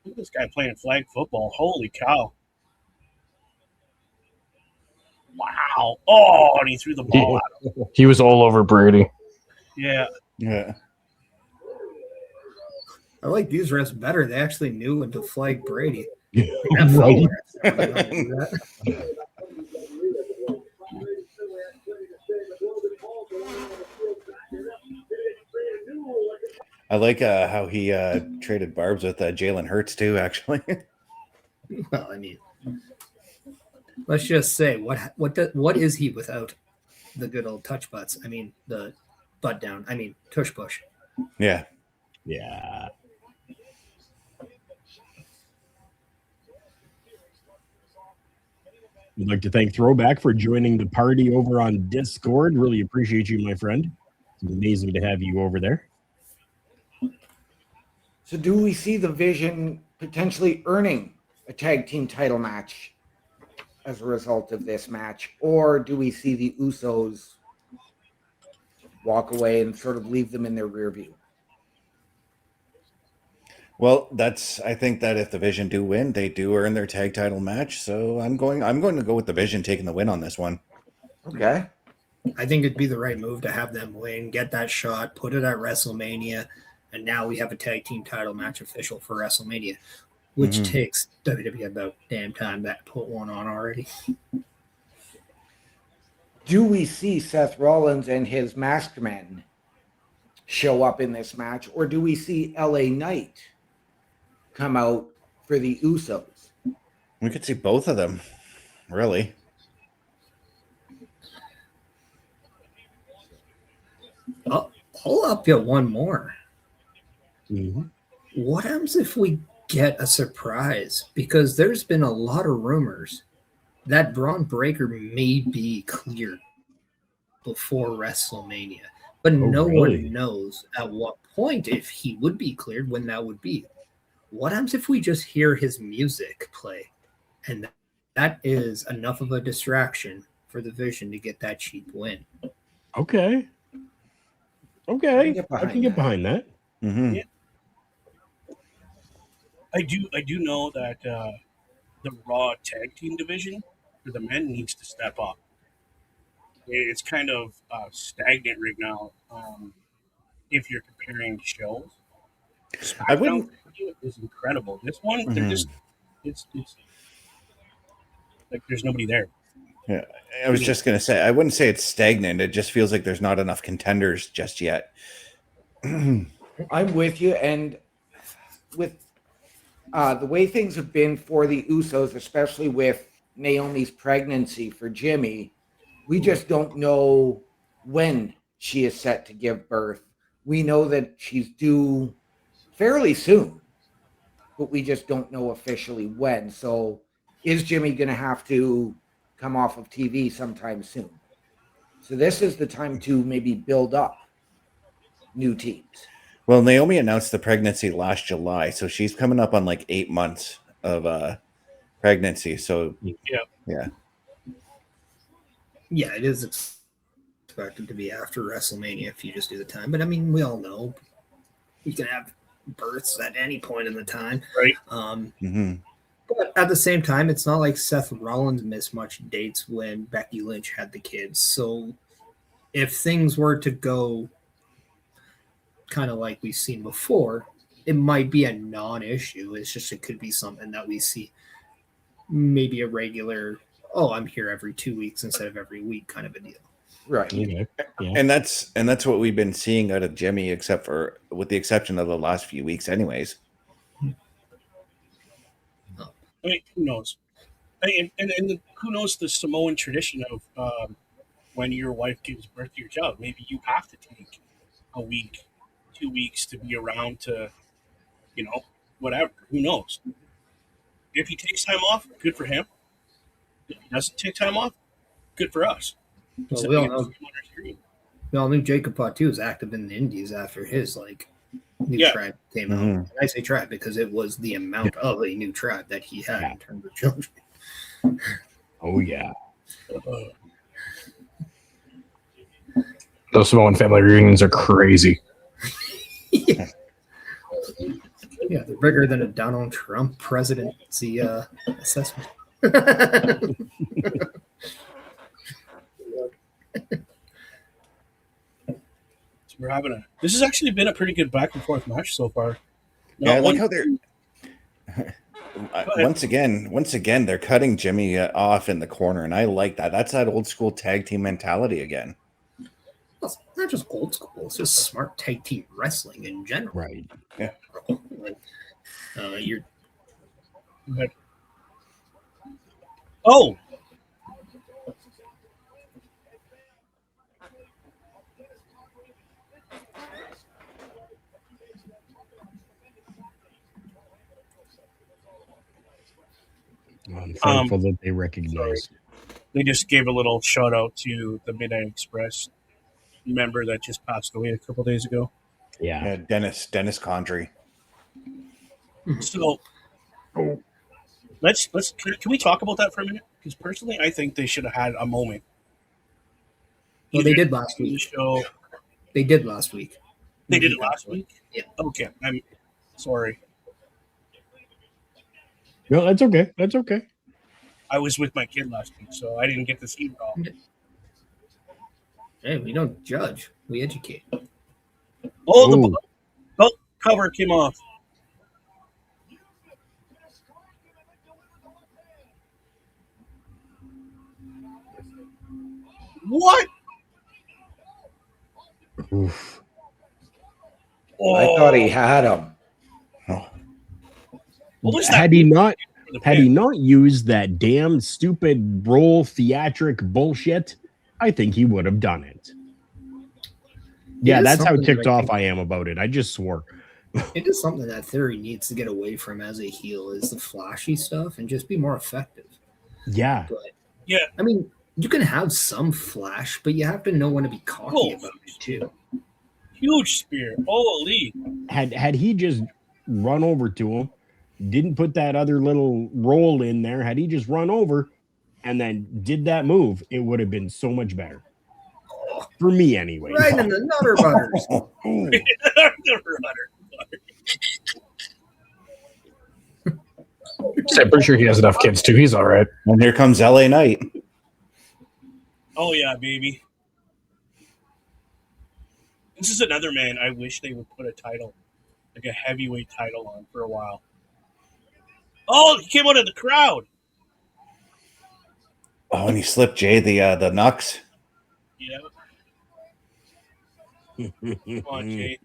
Look at this guy playing flag football. Holy cow. Wow. Oh, and he threw the ball at him. He was all over Brady. Yeah. Yeah. I like these refs better. They actually knew when to flag Brady. Right. I like how he traded barbs with Jalen Hurts too. Actually, Well, I mean, let's just say what is he without the good old touch butts? I mean, the butt down. I mean, tush push. yeah. Yeah. We'd like to thank Throwback for joining the party over on Discord. Really appreciate you, my friend. It's amazing to have you over there. So do we see the Vision potentially earning a tag team title match as a result of this match? Or do we see the Usos walk away and sort of leave them in their rear view? Well, I think that if the Vision do win, they do earn their tag title match. So I'm going to go with the Vision taking the win on this one. Okay. I think it'd be the right move to have them win, get that shot, put it at WrestleMania, and now we have a tag team title match official for WrestleMania, which takes WWE about damn time that put one on already. Do we see Seth Rollins and his masked men show up in this match, or do we see LA Knight come out for the Usos? We could see both of them, really. I'll up you one more. Mm-hmm. What happens if we get a surprise? Because there's been a lot of rumors that Braun Breaker may be cleared before WrestleMania, but no one knows at what point, if he would be cleared, when that would be. What happens if we just hear his music play, and that is enough of a distraction for the Vision to get that cheap win? Okay. I can get behind that. Mm-hmm. Yeah. I do know that the Raw tag team division for the men needs to step up. It's kind of stagnant right now. If you're comparing shows, I wouldn't. SmackDown is incredible. This one, they're just it's like there's nobody there. Yeah, I was just going to say, I wouldn't say it's stagnant. It just feels like there's not enough contenders just yet. I'm with you. And with the way things have been for the Usos, especially with Naomi's pregnancy for Jimmy, we just don't know when she is set to give birth. We know that she's due fairly soon, but we just don't know officially when. So is Jimmy going to have to come off of TV sometime soon? So this is the time to maybe build up new teams. Well, Naomi announced the pregnancy last July, so she's coming up on like 8 months of pregnancy. So yeah. Yeah, it is expected to be after WrestleMania if you just do the time. But I mean, we all know you can have births at any point in the time. Right. But at the same time, it's not like Seth Rollins missed much dates when Becky Lynch had the kids. So if things were to go kind of like we've seen before, it might be a non-issue. It's just it could be something that we see maybe a regular, I'm here every 2 weeks instead of every week kind of a deal. Right. Yeah. And that's what we've been seeing out of Jimmy, except for with the exception of the last few weeks, anyways. I mean, who knows? And who knows the Samoan tradition of when your wife gives birth to your child? Maybe you have to take a week, 2 weeks to be around to, whatever. Who knows? If he takes time off, good for him. If he doesn't take time off, good for us. Well, we all knew Jacob Patu was active in the Indies after his new tribe came out. And I say tribe because it was the amount of a new tribe that he had in terms of children. Oh yeah. Those Samoan family reunions are crazy. Yeah, they're bigger than a Donald Trump presidency assessment. So we're having a. This has actually been a pretty good back and forth match so far. Yeah, I Not like one- how they're once again they're cutting Jimmy off in the corner, and I like that. That's that old school tag team mentality again. Well, it's not just old school; it's just smart tag team wrestling in general. Right. Like, you're But, oh, I'm thankful that they recognize. they just gave a little shout out to the Midnight Express member that just passed away a couple days ago. Yeah. Yeah, Dennis Condrey. So let's can we talk about that for a minute? Because personally, I think they should have had a moment. well, they Either did last in the week. show. They did last week. They did it last week. Yeah. Okay, I'm sorry. No, that's okay. That's okay. I was with my kid last week, so I didn't get to see it all. Hey, we don't judge; we educate. Oh, the Ooh. belt cover came off. What? Oof. Oh, I thought he had him. What was that? Had he not for the had pin? he not used that damn stupid roll theatric bullshit, I think he would have done it. Yeah, is that's how something that ticked I off think- I am about it. I just swore. It is something that Theory needs to get away from as a heel is the flashy stuff and just be more effective. Yeah. But Yeah. I mean, you can have some flash, but you have to know when to be cocky Oh. about it too. Huge spear. Holy. Had he just run over to him, didn't put that other little roll in there, had he just run over and then did that move, it would have been so much better. For me anyway. Right in the nutter butters. Never hunter. I'm pretty sure he has enough kids too. He's all right. And here comes LA Knight. Oh yeah, baby. This is another man I wish they would put a title, like a heavyweight title on for a while. Oh, he came out of the crowd. Oh, and he slipped Jay the Nux. Yeah. Come on, Jay.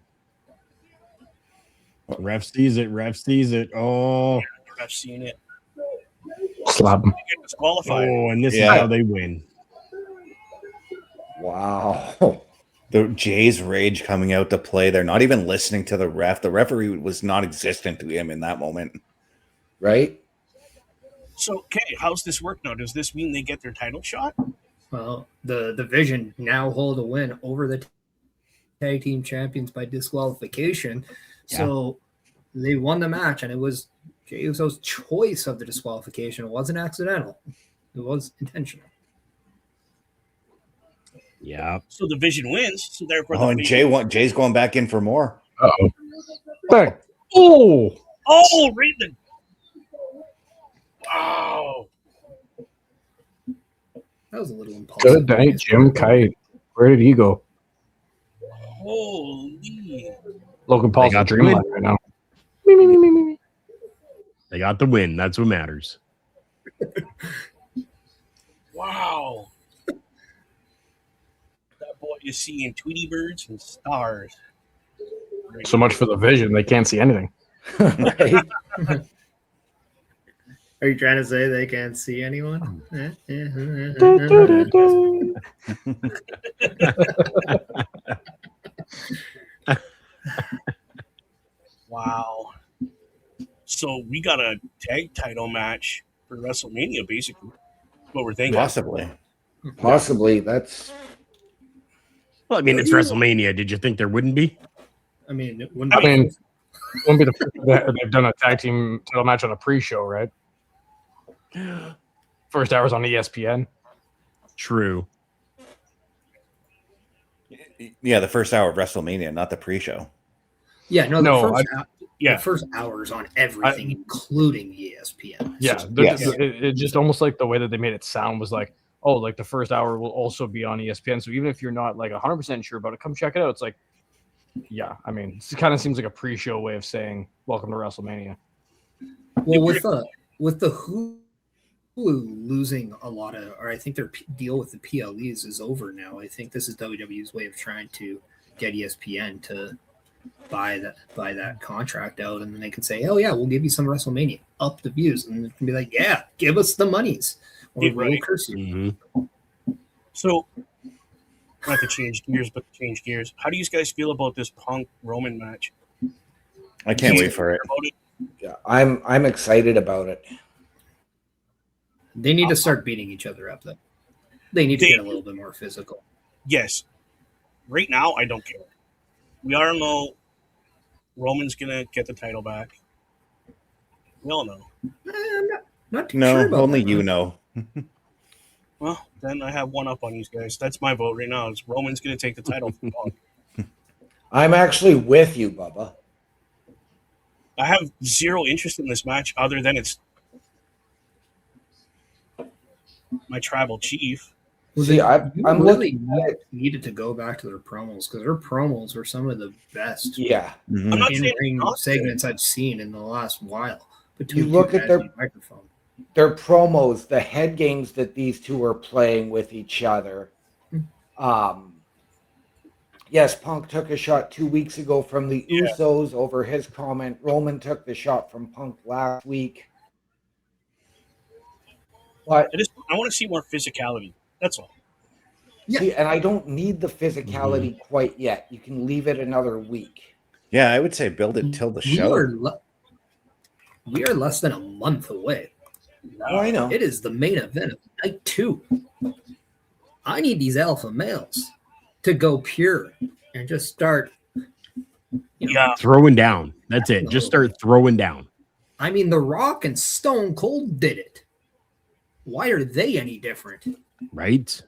Ref sees it. Ref sees it. Oh, I've seen it. Slap him. Get disqualified. oh, and this Yeah. is how they win. Wow. The Jay's rage coming out to play. They're not even listening to the ref. The referee was non-existent to him in that moment. Right? So, okay, how's this work now? Does this mean they get their title shot? Well, the Vision now hold a win over the tag team champions by disqualification. So they won the match, and it was Jey Uso's choice of the disqualification. It wasn't accidental. It was intentional. Yeah. So the Vision wins. So therefore, Oh, the and Vision- Jay's going back in for more. Uh-oh. Back. Oh, Oh, read the. Wow. That was a little impulsive. good night, Jim Kite. Where did he go? Holy. Logan Paul's got in the win. Dreamland right now. Me, me, me, me, me, me. They got the win. That's what matters. Wow. That boy is seeing Tweety birds and stars. So much for the Vision. They can't see anything. Right? Are you trying to say they can't see anyone? Wow. So we got a tag title match for WrestleMania, basically. What we're thinking. Possibly. Possibly. That's Well, I mean, it's WrestleMania. Did you think there wouldn't be? I mean, it wouldn't I be- mean, wouldn't be the first time that they've done a tag team title match on a pre-show, right? First hours on ESPN. True. Yeah, the first hour of WrestleMania, not the pre-show. yeah, no, the No, first Yeah. The first hour's on everything, including ESPN. Yeah, So, Yes. it just almost like the way that they made it sound was like, oh, like the first hour will also be on ESPN. So even if you're not like 100% sure about it, come check it out. It's like, yeah, I mean, it kind of seems like a pre-show way of saying welcome to WrestleMania. well, with the Hulu losing a lot of, or I think their deal with the PLEs is over now. I think this is WWE's way of trying to get ESPN to buy that contract out, and then they can say, "Oh yeah, we'll give you some WrestleMania, up the views," and it can be like, "Yeah, give us the monies, or Yeah, we'll right. curse you." So, not to change gears, but to change gears. How do you guys feel about this Punk Roman match? I can't wait for it. About it? Yeah, I'm excited about it. They need to start beating each other up, though. They need to get a little bit more physical. Yes. Right now, I don't care. We all know Roman's gonna get the title back. We all know. I'm not too No, sure about only that. you know. Well, then I have one up on these guys. That's my vote right now. Is Roman's gonna take the title from Punk. I'm actually with you, Bubba. I have zero interest in this match other than it's my tribal chief. Well, See, I'm really looking at it. needed to go back to their promos because their promos were some of the best Yeah, Mhm. I'm not saying in-ring it's not segments I've seen in the last while. Between You look two at guys their- on the microphone. their promos, the head games that these two are playing with each other. Yes, Punk took a shot 2 weeks ago from the Yeah. Usos over his comment. Roman took the shot from Punk last week. But I want to see more physicality. That's all. Yeah. see, and I don't need the physicality quite yet. You can leave it another week. Yeah, I would say build it till the show. We are less than a month away. Oh, I know. It is the main event of night 2. I need these alpha males to go pure and just start. Yeah. Throwing down. That's it. Just start throwing down. I mean, The Rock and Stone Cold did it. Why are they any different? Right?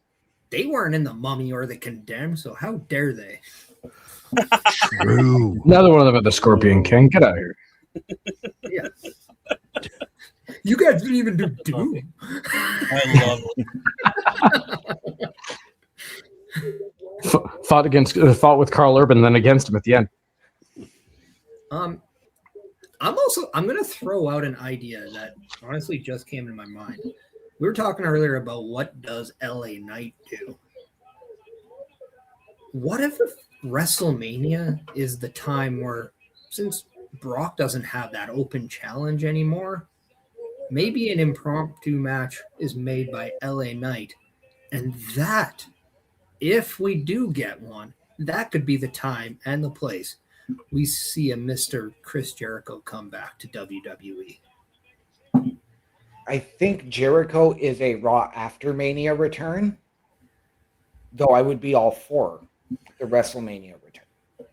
They weren't in The Mummy or The Condemned, so how dare they? True. Neither one of them had the Scorpion King. Get out of here. Yeah. You guys didn't even do Doom. I love it. Fought with Carl Urban, and then against him at the end. I'm gonna throw out an idea that honestly just came to my mind. We were talking earlier about what does LA Knight do. What if WrestleMania is the time where, since Brock doesn't have that open challenge anymore, maybe an impromptu match is made by LA Knight, and that, if we do get one, that could be the time and the place we see a Mr. Chris Jericho come back to WWE. I think Jericho is a Raw after Mania return, though I would be all for the WrestleMania return.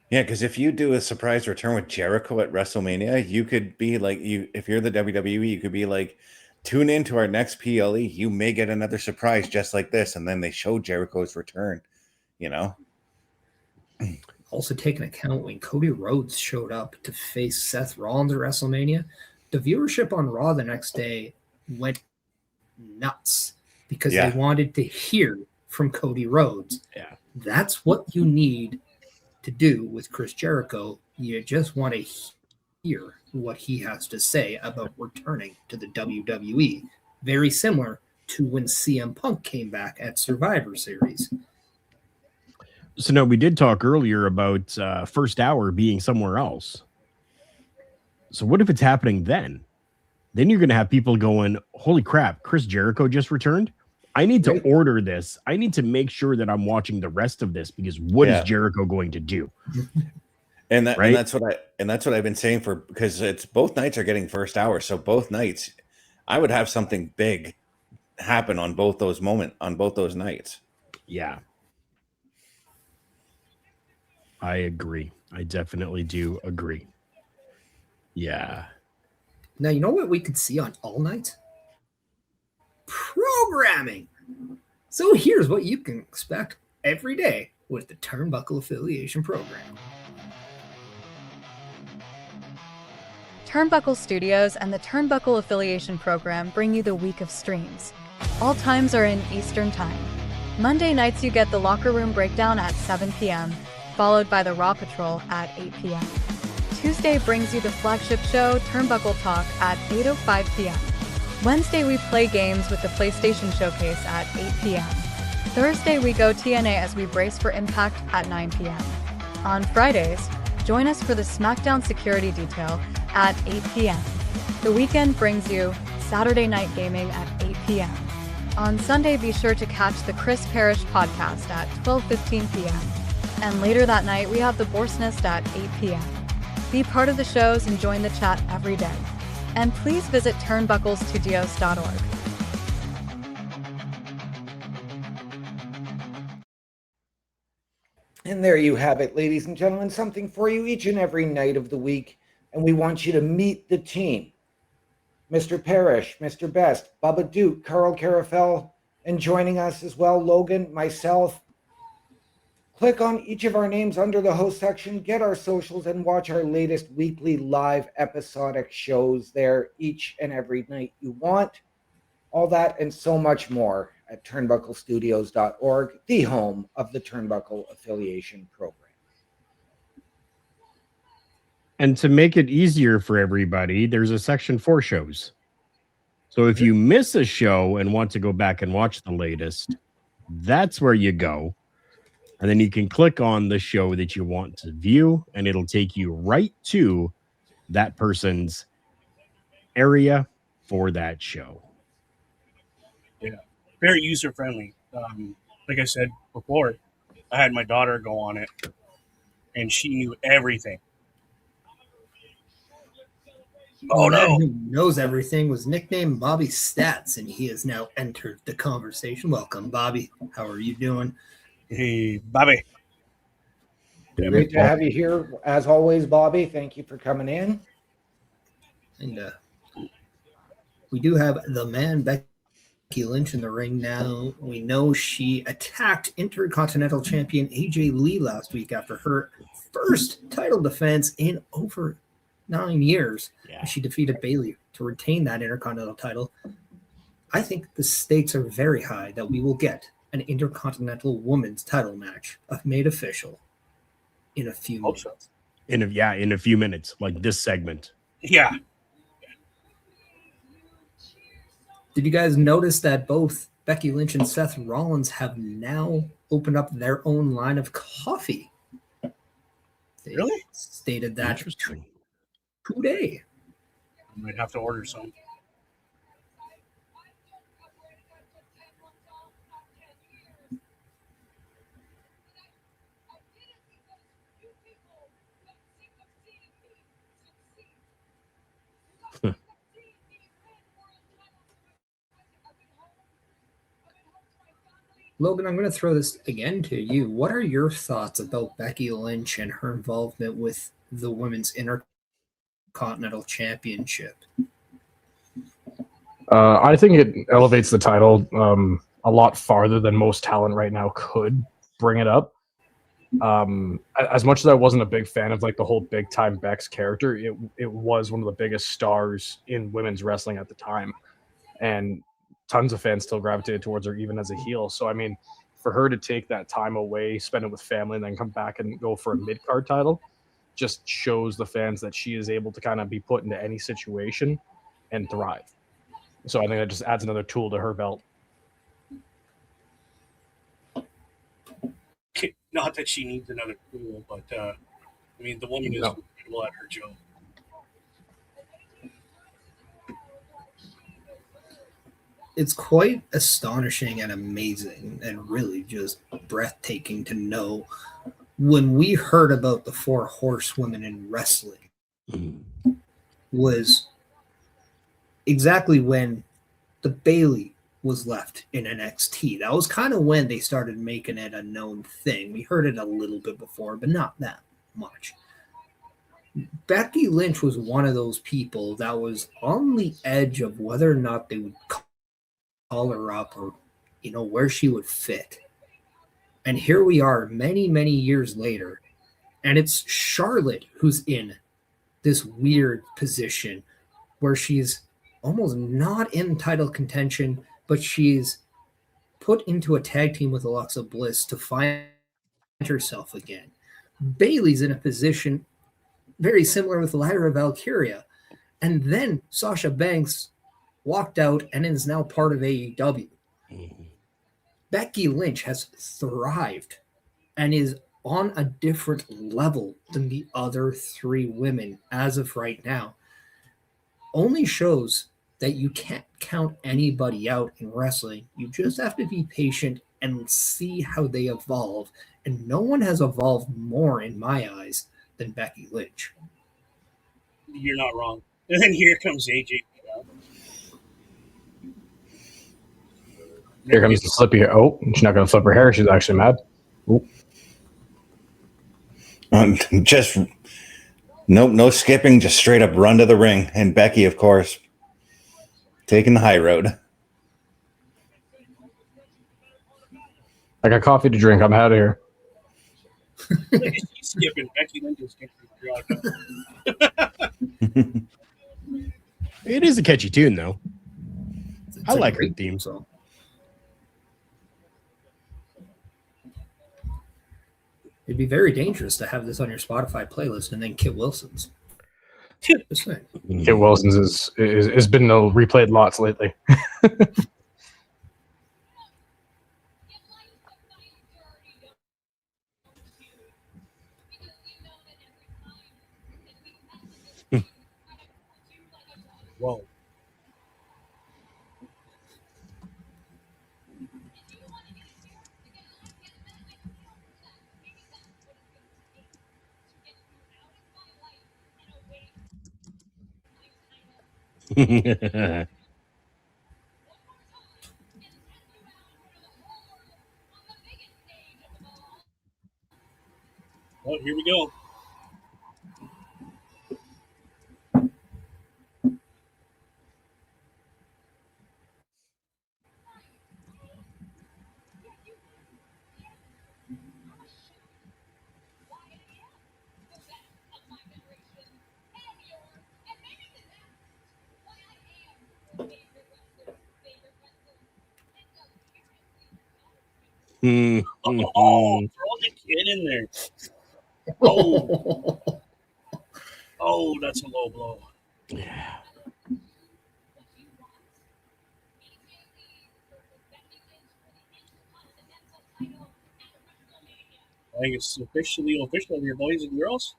Yeah, because if you do a surprise return with Jericho at WrestleMania, you could be like, if you're the WWE, you could be like, tune in to our next PLE. You may get another surprise just like this, and then they show Jericho's return. You know. Also, take into account when Cody Rhodes showed up to face Seth Rollins at WrestleMania, the viewership on Raw the next day went nuts because Yeah. they wanted to hear from Cody Rhodes. Yeah. That's what you need to do with Chris Jericho. You just want to hear what he has to say about returning to the WWE. Very similar to when CM Punk came back at Survivor Series. So no, we did talk earlier about first hour being somewhere else. So what if it's happening then? Then you're going to have people going, holy crap, Chris Jericho just returned. I need to order this. I need to make sure that I'm watching the rest of this because what is Jericho going to do? And Right? and that's what I've been saying because it's both nights are getting first hour. So both nights, I would have something big happen on both those nights. Yeah. I agree. I definitely do agree. Yeah. Now, you know what we could see on all nights? Programming. So here's what you can expect every day with the Turnbuckle Affiliation Program. Turnbuckle Studios and the Turnbuckle Affiliation Program bring you the week of streams. All times are in Eastern Time. Monday nights you get the Locker Room Breakdown at 7 p.m., followed by the Raw Patrol at 8 p.m. Tuesday brings you the flagship show Turnbuckle Talk at 8:05 p.m. Wednesday we play games with the PlayStation Showcase at 8 p.m. Thursday we go TNA as we brace for Impact at 9 p.m. On Fridays, join us for the SmackDown Security Detail at 8 p.m. The weekend brings you Saturday Night Gaming at 8 p.m. On Sunday, be sure to catch the Chris Parrish podcast at 12:15 p.m. And later that night, we have the Borsnest at 8 p.m. Be part of the shows and join the chat every day. And please visit turnbucklestudios.org. And there you have it, ladies and gentlemen, something for you each and every night of the week. And we want you to meet the team. Mr. Parrish, Mr. Best, Bubba Duke, Carl Carafel, and joining us as well, Logan, myself. Click on each of our names under the host section, get our socials, and watch our latest weekly live episodic shows there each and every night you want. All that and so much more at turnbucklestudios.org, the home of the Turnbuckle Affiliation Program. And to make it easier for everybody, there's a section for shows. So if you miss a show and want to go back and watch the latest, that's where you go. And then you can click on the show that you want to view, and it'll take you right to that person's area for that show. Yeah, very user friendly. Like I said before, I had my daughter go on it, and she knew everything. Oh, no. Who knows everything was nicknamed Bobby Stats, and he has now entered the conversation. Welcome, Bobby. How are you doing? Hey, Bobby. Great to have you here, as always, Bobby. Thank you for coming in. And we do have the man, Becky Lynch, in the ring now. We know she attacked Intercontinental Champion AJ Lee last week after her first title defense in over 9 years. Yeah. She defeated Bayley to retain that Intercontinental title. I think the stakes are very high that we will get an Intercontinental Women's title match made official in a few minutes. In a few minutes, like this segment. Yeah. Did you guys notice that both Becky Lynch and Seth Rollins have now opened up their own line of coffee? They Really? stated that Interesting. today. I might have to order some. Logan, I'm going to throw this again to you. What are your thoughts about Becky Lynch and her involvement with the Women's Intercontinental Championship? I think it elevates the title a lot farther than most talent right now could bring it up. As much as I wasn't a big fan of like the whole big time Bex character, it was one of the biggest stars in women's wrestling at the time, and tons of fans still gravitated towards her even as a heel. So I mean, for her to take that time away, spend it with family, and then come back and go for a mid-card title just shows the fans that she is able to kind of be put into any situation and thrive. So I think that just adds another tool to her belt. Not that she needs another tool, but I mean, the woman is incredible at her job. It's quite astonishing and amazing and really just breathtaking to know when we heard about the 4 horsewomen in wrestling was exactly when the Bayley was left in NXT. That was kind of when they started making it a known thing. We heard it a little bit before, but not that much. Becky Lynch was one of those people that was on the edge of whether or not they would call her up or, where she would fit. And here we are many, many years later, and it's Charlotte who's in this weird position where she's almost not in title contention, but she's put into a tag team with Alexa Bliss to find herself again. Bayley's in a position very similar with Lyra Valkyria. And then Sasha Banks walked out and is now part of AEW. Mhm. Becky Lynch has thrived and is on a different level than the other three women as of right now. Only shows that you can't count anybody out in wrestling. You just have to be patient and see how they evolve. And no one has evolved more in my eyes than Becky Lynch. You're not wrong. And then here comes AJ. Here comes the slippy hair. Oh, she's not going to flip her hair. She's actually mad. Just no skipping, just straight up run to the ring. And Becky, of course, taking the high road. I got coffee to drink. I'm out of here. She's skipping. Becky Lynch is skipping. It is a catchy tune, though. It's I a like her great theme. song. It'd be very dangerous to have this on your Spotify playlist and then Kit Wilson's. Just saying. Kit Wilson's has been replayed lots lately. Whoa. Well, here we go. Mhm. Oh, throw the kid in there. Oh, oh, that's a low blow. Yeah. I think it's officially official here, boys and girls.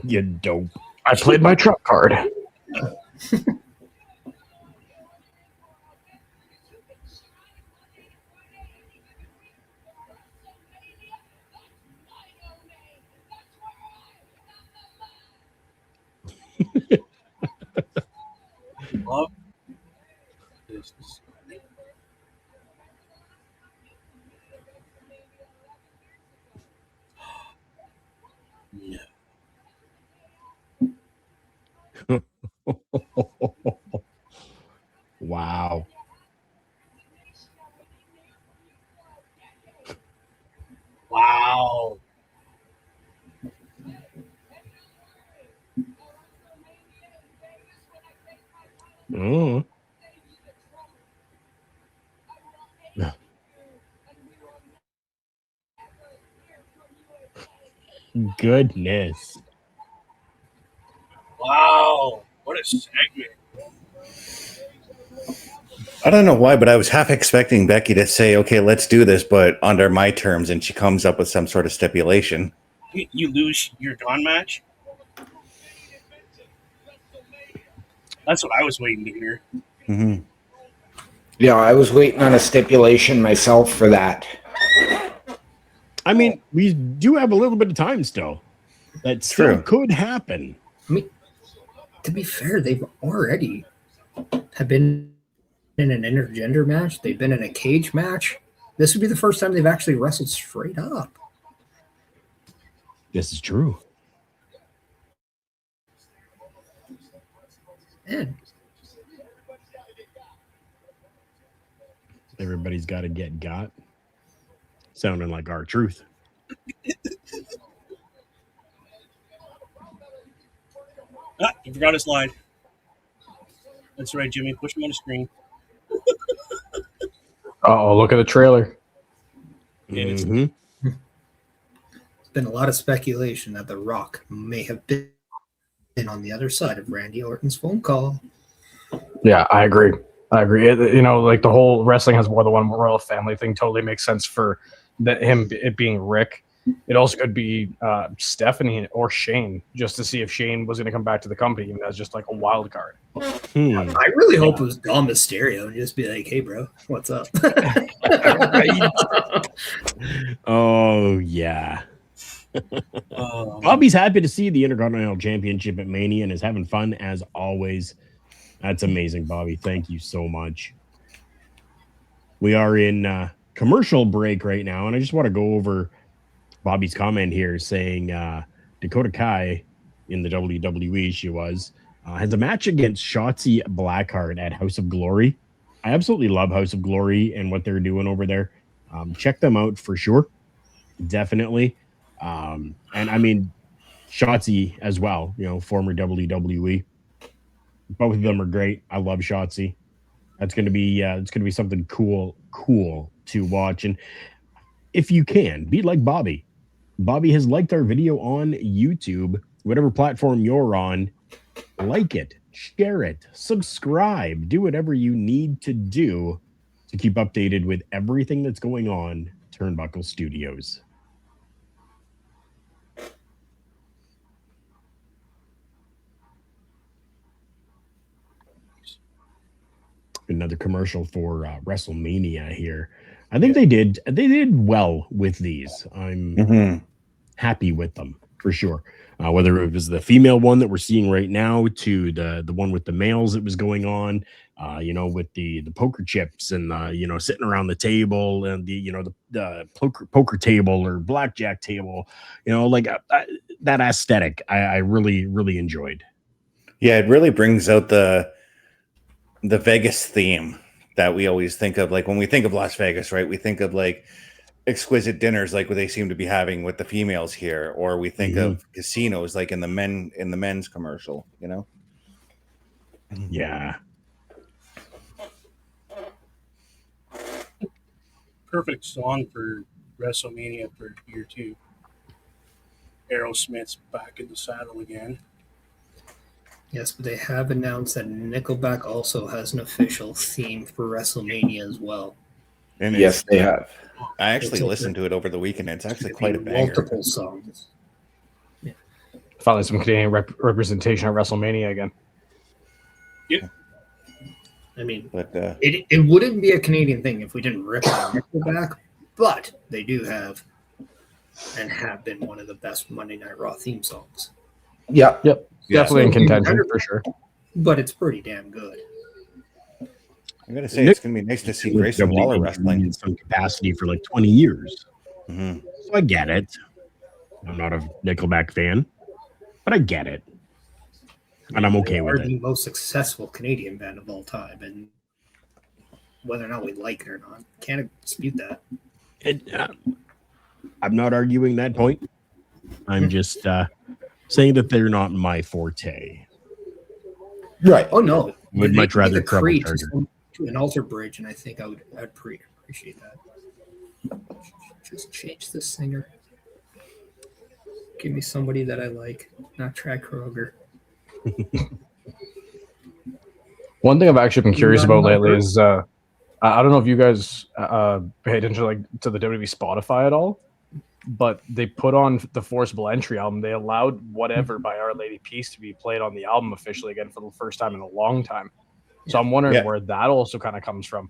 You dope. I played my truck card. Love this. Yeah. Wow. Wow. Mm. Goodness. Wow. What a segment. I don't know why, but I was half expecting Becky to say, okay, let's do this, but under my terms, and she comes up with some sort of stipulation. You lose your Dawn match? That's what I was waiting to hear. Mm-hmm. Yeah, I was waiting on a stipulation myself for that. I mean, we do have a little bit of time still. That still True. could happen. I mean, to be fair, they've already have been in an intergender match. They've been in a cage match. This would be the first time they've actually wrestled straight up. This is true. Man, Everybody's got to get got. Sounding like our truth. You forgot a slide. That's right, Jimmy. Push him on the screen. Oh, look at the trailer. It's- Mhm. There's been a lot of speculation that The Rock may have been on the other side of Randy Orton's phone call. Yeah, I agree. Like the whole wrestling has more than one royal family thing totally makes sense for it being Rick. It also could be Stephanie or Shane, just to see if Shane was going to come back to the company even as just like a wild card. I really hope it was Dom Mysterio and just be like, "Hey, bro, what's up?" Oh yeah. Bobby's happy to see the Intercontinental Championship at Mania and is having fun as always. That's amazing, Bobby. Thank you so much. We are in commercial break right now, and I just want to go over Bobby's comment here saying Dakota Kai in the WWE she has a match against Shotzi Blackheart at House of Glory. I absolutely love House of Glory and what they're doing over there. Check them out for sure. Definitely. And I mean, Shotzi as well, former WWE. Both of them are great. I love Shotzi. That's going to be it's going to be something cool to watch. And if you can, be like Bobby. Bobby has liked our video on YouTube, whatever platform you're on. Like it, share it, subscribe, do whatever you need to do to keep updated with everything that's going on Turnbuckle Studios. Another commercial for WrestleMania here. I think they did well with these. I'm happy with them for sure. Whether it was the female one that we're seeing right now to the one with the males that was going on, with the poker chips and sitting around the table and the poker table or blackjack table, that aesthetic I really, really enjoyed. Yeah, it really brings out the Vegas theme that we always think of. Like when we think of Las Vegas, right? We think of like exquisite dinners like what they seem to be having with the females here, or we think of casinos like in the men's commercial, Yeah. Perfect song for WrestleMania for year 2. Aerosmith's back in the saddle again. Yes, but they have announced that Nickelback also has an official theme for WrestleMania as well. And Yes, they have. I actually It's listened to it over the weekend. It's actually quite a banger. multiple songs. Finally, some Canadian representation at WrestleMania again. I mean, But it wouldn't be a Canadian thing if we didn't rip on Nickelback, but they do have and have been one of the best Monday Night Raw theme songs. Yeah. Yep. Yeah. Definitely in contention for sure. But it's pretty damn good. I'm gonna say it's gonna be nice to see Grayson Waller wrestling in some capacity for like 20 years. Mhm. So I get it. I'm not a Nickelback fan, but I get it. And I'm okay They with are it. the most successful Canadian band of all time, and whether or not we like it or not, can't dispute that. I'm not arguing that point. I'm just saying that they're not my forte. Right. Oh no, Would They much could rather the Creed Trouble to an alter bridge, and I think I'd appreciate that. Just change the singer. Give me somebody that I like, not Trad Kroger. One thing I've actually been curious about lately is I don't know if you guys pay attention to the WWE Spotify at all, but they put on the Forcible Entry album. They allowed Whatever by Our Lady Peace to be played on the album officially again for the first time in a long time. So I'm wondering where that also kind of comes from.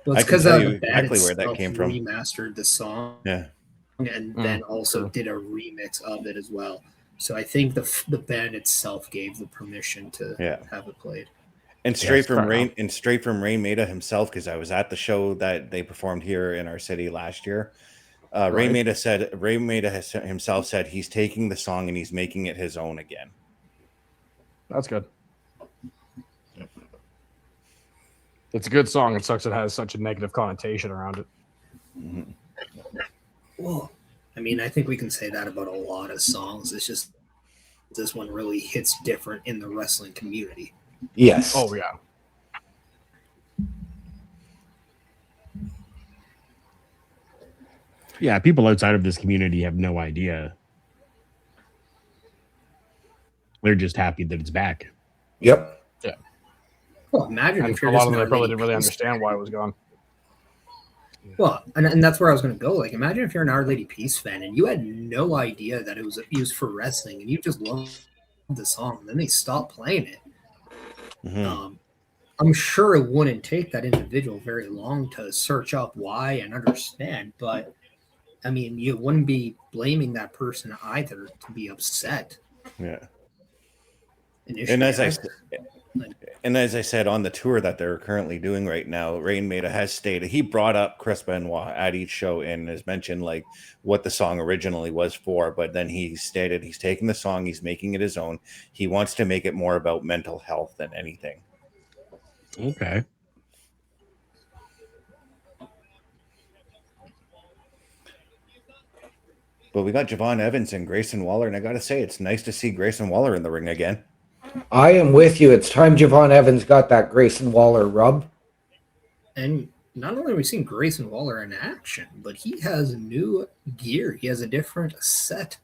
Well, I it's can because tell the you band exactly where that itself came from. remastered the song, Yeah. and then also did a remix of it as well. So I think the band itself gave the permission to have it played. And straight from Ray Maida himself, because I was at the show that they performed here in our city last year. Ray Maida himself said he's taking the song and he's making it his own again. That's good. It's a good song. It sucks it has such a negative connotation around it. Mm-hmm. Well, I mean, I think we can say that about a lot of songs. It's just this one really hits different in the wrestling community. Yes. Oh yeah. Yeah, people outside of this community have no idea. They're just happy that it's back. Yep. Well, imagine And if a you're lot just of them an they probably Our didn't Lady really Peace understand why it was gone. Well, and that's where I was going to go. Like, imagine if you're an Our Lady Peace fan and you had no idea that it was used for wrestling, and you just loved the song, and then they stopped playing it. Mhm. I'm sure it wouldn't take that individual very long to search up why and understand, but I mean, you wouldn't be blaming that person either to be upset. Yeah. Initially, And as I said on the tour that they're currently doing right now, Rain Maida has stated he brought up Chris Benoit at each show and has mentioned like what the song originally was for, but then he stated he's taking the song, he's making it his own. He wants to make it more about mental health than anything. Okay. But we got Javon Evans and Grayson Waller, and I gotta say, it's nice to see Grayson Waller in the ring again. I am with you. It's time Javon Evans got that Grayson Waller rub. and not only are we seeing Grayson Waller in action, but he has new gear. He has a different set.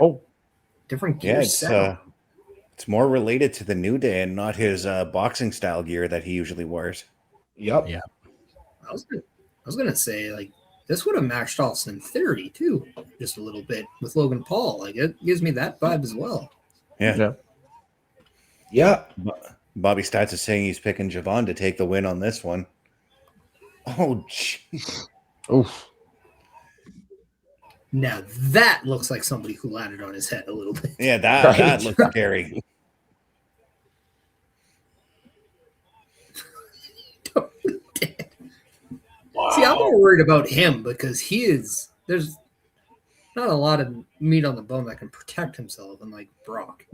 Oh, Different gear Yeah, set. it's more related to the New Day and not his boxing style gear that he usually wears. Yep. Yeah. I was gonna say, like, this would have matched Austin Theory too, just a little bit with Logan Paul. Like, it gives me that vibe as well. Yeah. Yeah. Bobby Stats is saying he's picking Javon to take the win on this one. Oh, jeez. oof. Now that looks like somebody who landed on his head a little bit. Yeah, that Right. looks scary. See, I'm more worried about him because there's not a lot of meat on the bone that can protect himself, unlike Brock.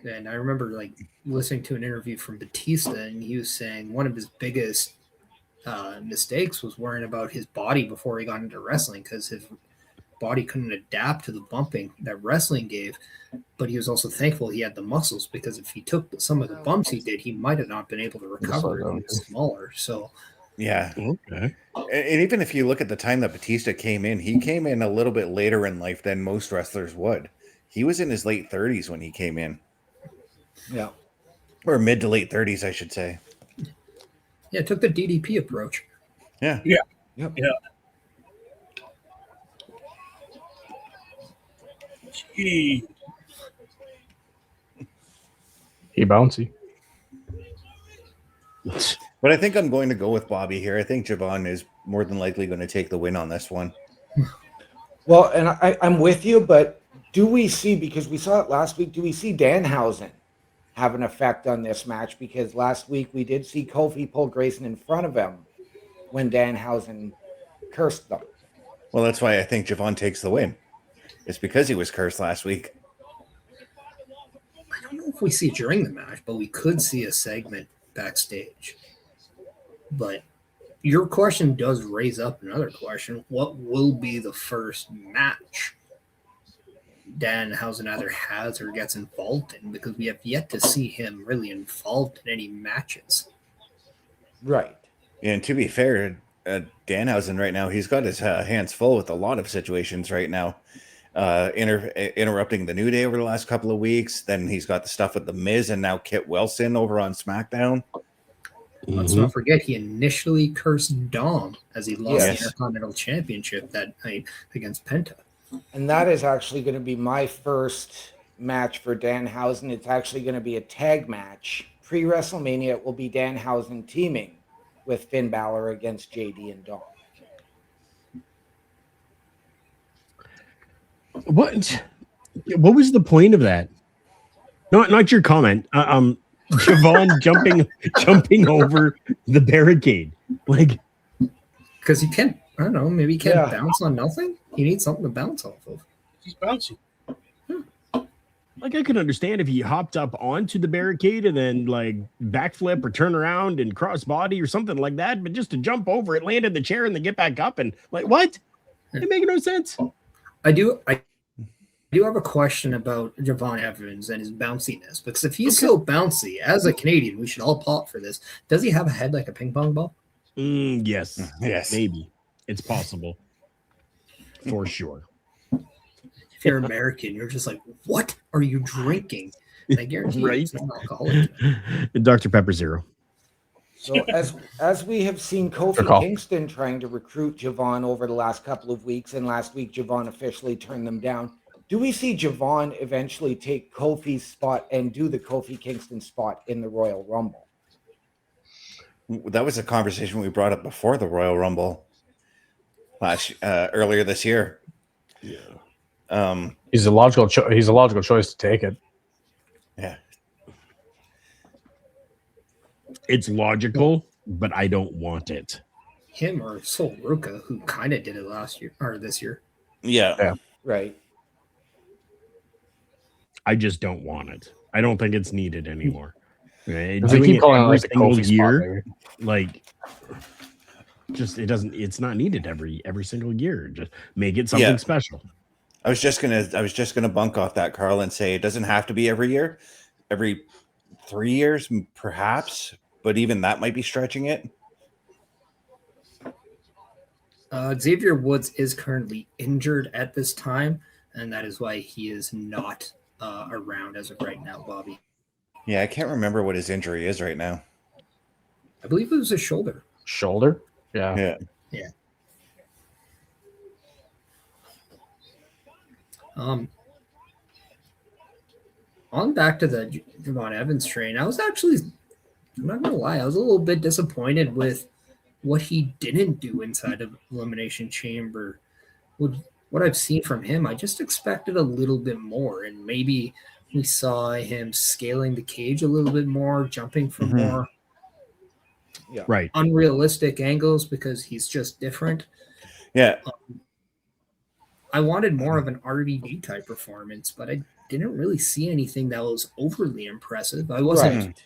And I remember like listening to an interview from Batista, and he was saying one of his biggest mistakes was worrying about his body before he got into wrestling because his body couldn't adapt to the bumping that wrestling gave. But he was also thankful he had the muscles because if he took some of the bumps he did, he might have not been able to recover and get smaller. So Yeah. Okay. And even if you look at the time that Batista came in, he came in a little bit later in life than most wrestlers would. He was in his late 30s when he came in, Yeah. or mid to late 30s, I should say. yeah, took the DDP approach. Yeah. Yep. Yeah. Gee. He bouncy. But I think I'm going to go with Bobby here. I think Javon is more than likely going to take the win on this one. Well, and I'm with you, but do we see, because we saw it last week, do we see Danhausen have an effect on this match? Because last week we did see Kofi pull Grayson in front of him when Danhausen cursed them. Well, that's why I think Javon takes the win. It's because he was cursed last week. I don't know if we see it during the match, but we could see a segment backstage. But your question does raise up another question. What will be the first match Danhausen either has or gets involved in? Because we have yet to see him really involved in any matches. Right. And to be fair, Danhausen right now, he's got his hands full with a lot of situations right now. Interrupting the New Day over the last couple of weeks. Then he's got the stuff with The Miz and now Kit Wilson over on SmackDown. Let's not forget he initially cursed Dom as he lost Yes. the Intercontinental Championship that night against Penta. And that is actually going to be my first match for Danhausen. It's actually going to be a tag match. Pre-WrestleMania, it will be Danhausen teaming with Finn Balor against JD and Dom. What was the point of that? Not your comment. Javon jumping over the barricade. Like, Because he can't, I don't know, maybe he can't Yeah. bounce on nothing? He needs something to bounce off of. He's bouncy. Like I could understand if he hopped up onto the barricade and then like backflip or turn around and cross body or something like that, but just to jump over it, land in the chair, and then get back up and like what? It makes no sense. I do have a question about Javon Evans and his bounciness, because if he's so bouncy, as a Canadian, we should all pop for this. Does he have a head like a ping pong ball? Yes, Yes. maybe it's possible for sure. If you're American, you're just like, what are you drinking? And I guarantee you Right. it's not alcoholic. Dr. Pepper Zero. So as we have seen Good Kofi call. Kingston trying to recruit Javon over the last couple of weeks, and last week Javon officially turned them down. Do we see Javon eventually take Kofi's spot and do the Kofi Kingston spot in the Royal Rumble? That was a conversation we brought up before the Royal Rumble earlier this year. Yeah. He's a logical choice to take it. Yeah. It's logical, but I don't want it. Him or Sol Ruka, who kind of did it last year or this year. Yeah. Right. I just don't want it. I don't think it's needed anymore. Right? If they Doing keep it calling it every like the single Kofi spot, year, maybe. like it's not needed every single year. Just make it something Yeah. special. I was just gonna bunk off that, Carl, and say it doesn't have to be every year, every 3 years, perhaps, but even that might be stretching it. Xavier Woods is currently injured at this time, and that is why he is not around as of right now, Bobby. Yeah, I can't remember what his injury is right now. I believe it was his shoulder. Shoulder? Yeah. Yeah. On back to the Javon Evans train, I'm not gonna lie, I was a little bit disappointed with what he didn't do inside of Elimination Chamber. With what I've seen from him, I just expected a little bit more, and maybe we saw him scaling the cage a little bit more, jumping from Mhm. more Right. unrealistic angles because he's just different. Yeah. I wanted more of an RVD type performance, but I didn't really see anything that was overly impressive. I wasn't Right.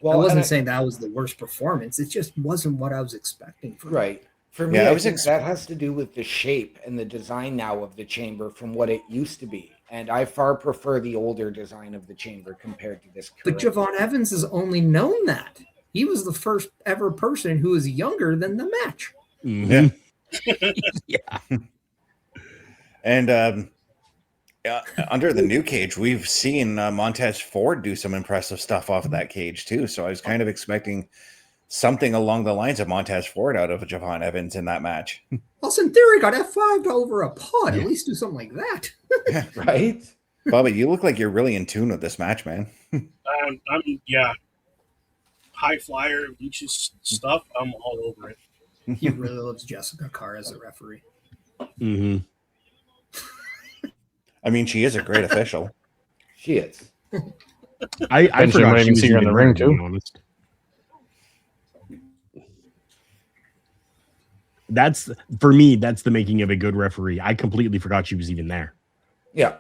Well, I wasn't and saying that was the worst performance. It just wasn't what I was expecting from him. right. For me, Yeah, I think that has to do with the shape and the design now of the chamber from what it used to be. And I far prefer the older design of the chamber compared to this But current. Javon Evans has only known that. He was the first ever person who was younger than the match. Mhm. And under the new cage, we've seen Montez Ford do some impressive stuff off of that cage too. So I was kind of expecting something along the lines of Montez Ford out of Javon Evans in that match. Austin Theory got F5'd over a pod. Yeah. At least do something like that. Right? Bobby, you look like you're really in tune with this match, man. Yeah. High flyer, Lucius stuff. I'm all over it. He really loves Jessica Carr as a referee. Mhm. I mean, she is a great official. She is. I Benjamin forgot might she even was see her in even the ring, there, to be too. honest. That's for me. That's the making of a good referee. I completely forgot she was even there. Yeah.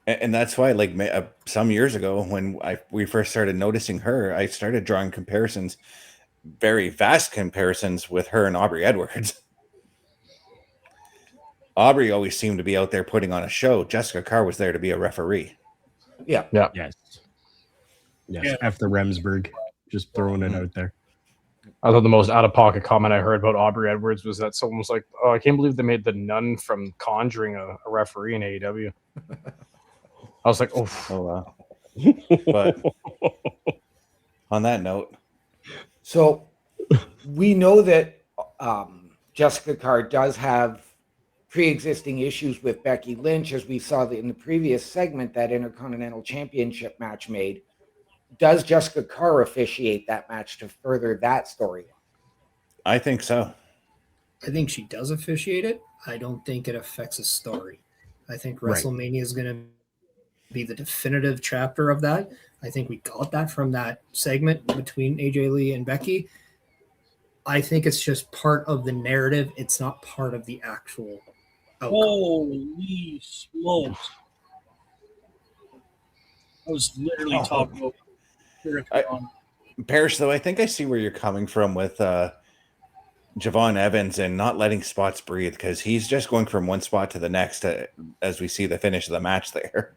And that's why, like some years ago, when we first started noticing her, I started drawing comparisons, very vast comparisons with her and Aubrey Edwards. Aubrey always seemed to be out there putting on a show. Jessica Carr was there to be a referee. Yeah. Yes. Yes. Yeah. F the Remsburg. Just throwing it out there. I thought the most out of pocket comment I heard about Aubrey Edwards was that someone was like, "Oh, I can't believe they made the nun from Conjuring a referee in AEW." I was like, "Oh, Oh, wow. But on that note, So we know that Jessica Carr does have pre-existing issues with Becky Lynch, as we saw in the previous segment that Intercontinental Championship match made. Does Jessica Carr officiate that match to further that storyline? I think so. I think she does officiate it. I don't think it affects the story. I think Right. WrestleMania is going to be the definitive chapter of that. I think we got that from that segment between AJ Lee and Becky. I think it's just part of the narrative. It's not part of the actual outcome. Holy smokes. I was literally Oh. talking about Hurricane. Parrish, though, I think I see where you're coming from with Javon Evans and not letting spots breathe, because he's just going from one spot to the next as we see the finish of the match there.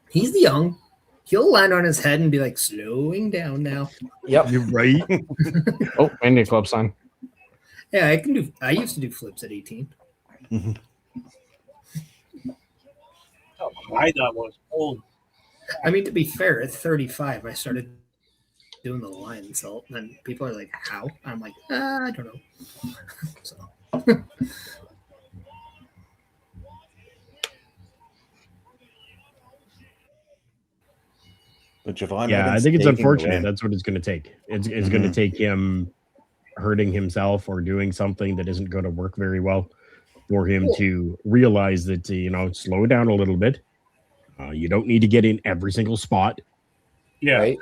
He's young. He'll land on his head and be like, slowing down now. Yep. You're right. Oh, Indian club sign. Yeah, I used to do flips at 18. How high that was. Oh, I mean, to be fair, at 35, I started doing the lion salt, and people are like, "How?" I'm like, I don't know. So But Javon Yeah, I Evans think it's taking the unfortunate. win. That's what it's going to take. It's going to take him hurting himself or doing something that isn't going to work very well for him to realize that, slow down a little bit. You don't need to get in every single spot. yeah. Right.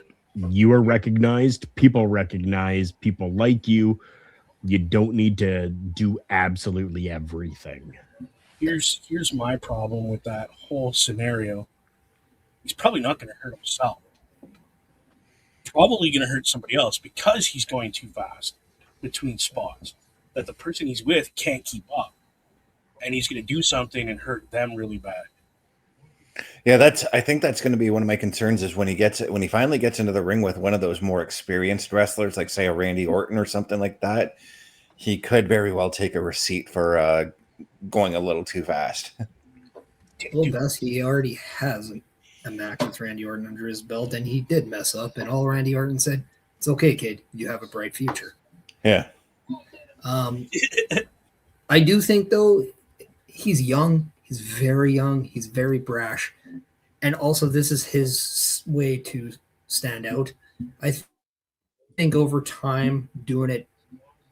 You are recognized. People recognize. People like you. You don't need to do absolutely everything. Here's my problem with that whole scenario. He's probably not going to hurt himself. Probably going to hurt somebody else because he's going too fast between spots that the person he's with can't keep up, and he's going to do something and hurt them really bad. Yeah, I think that's going to be one of my concerns is when he finally gets into the ring with one of those more experienced wrestlers, like say a Randy Orton or something like that, he could very well take a receipt for going a little too fast. well, best he already has a match with Randy Orton under his belt, and he did mess up, and all Randy Orton said, "It's okay, kid. You have a bright future." Yeah. I do think, though, he's young. He's very young. He's very brash. And also, this is his way to stand out. I think over time, doing it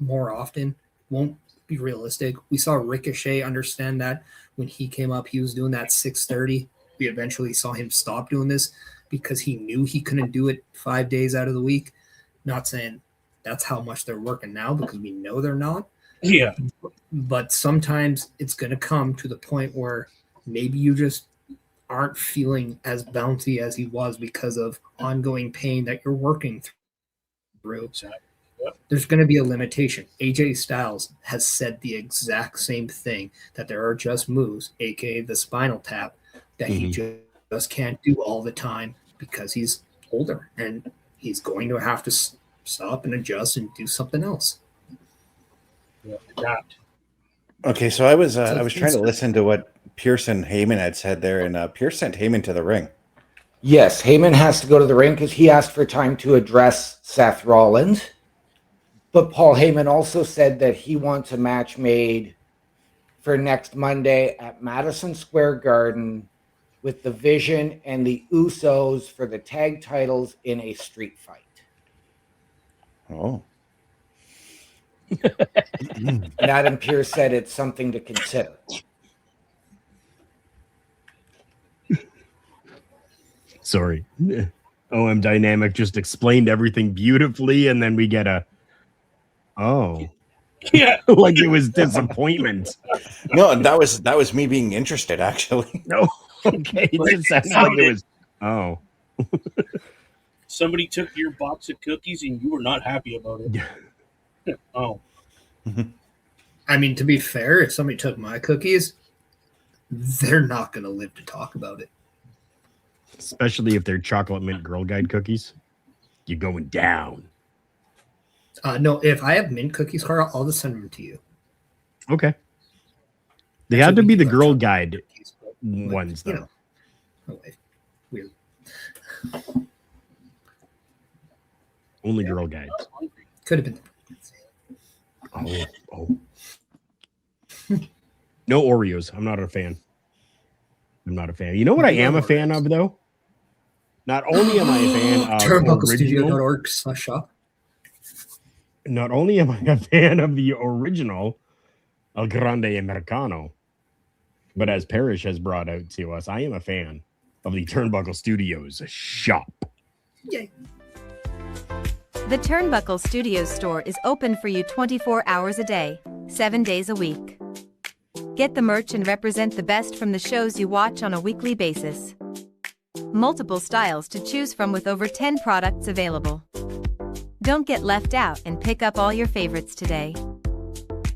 more often won't be realistic. We saw Ricochet understand that when he came up, he was doing that 630. We eventually saw him stop doing this because he knew he couldn't do it 5 days out of the week. Not saying that's how much they're working now, because we know they're not. Yeah, But sometimes it's going to come to the point where maybe you just aren't feeling as bouncy as he was because of ongoing pain that you're working through. exactly. Yep. There's going to be a limitation. AJ Styles has said the exact same thing, that there are just moves, aka the spinal tap, that he just can't do all the time because he's older and he's going to have to stop and adjust and do something else. Yeah, adapt. Okay, so I was So trying to listen to what Pierce and Heyman had said there, and Pierce sent Heyman to the ring. Yes, Heyman has to go to the ring because he asked for time to address Seth Rollins. But Paul Heyman also said that he wants a match made for next Monday at Madison Square Garden with the Vision and the Usos for the tag titles in a street fight. Oh. And Adam Pearce said it's something to consider. Sorry. OM Dynamic just explained everything beautifully, and then we get a Yeah, like it was disappointment. No, that was me being interested, actually. No, okay. It just sounded like it was somebody took your box of cookies and you were not happy about it. Oh, I mean, to be fair, if somebody took my cookies, they're not going to live to talk about it. especially if they're chocolate mint Girl Guide cookies. You're going down. No, if I have mint cookies, Carl, I'll just send them to you. Okay. They That's had to what be we the do, Girl chocolate Guide cookies, but, like, ones, though. oh, wait. Weird. Only Girl Guides. Could have been. Oh. No Oreos. I'm not a fan. You know what I am a fan of, though? Not only am I a fan of original, Turnbucklestudio.org/shop. not only am I a fan of the original El Grande Americano, but as Parrish has brought out to us, I am a fan of the Turnbuckle Studios shop. Yay. The Turnbuckle Studios store is open for you 24 hours a day, 7 days a week. Get the merch and represent the best from the shows you watch on a weekly basis. Multiple styles to choose from with over 10 products available. Don't get left out and pick up all your favorites today.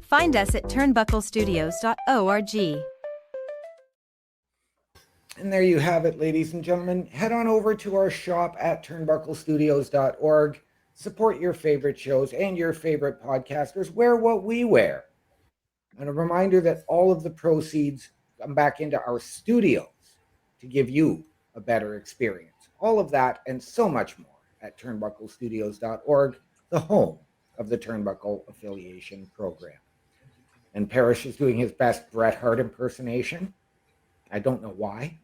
Find us at turnbucklestudios.org. And there you have it, ladies and gentlemen. Head on over to our shop at turnbucklestudios.org. Support your favorite shows and your favorite podcasters. Wear what we wear. And a reminder that all of the proceeds come back into our studios to give you a better experience. All of that and so much more at turnbucklestudios.org, the home of the Turnbuckle Affiliation Program. And Parrish is doing his best Bret Hart impersonation. I don't know why.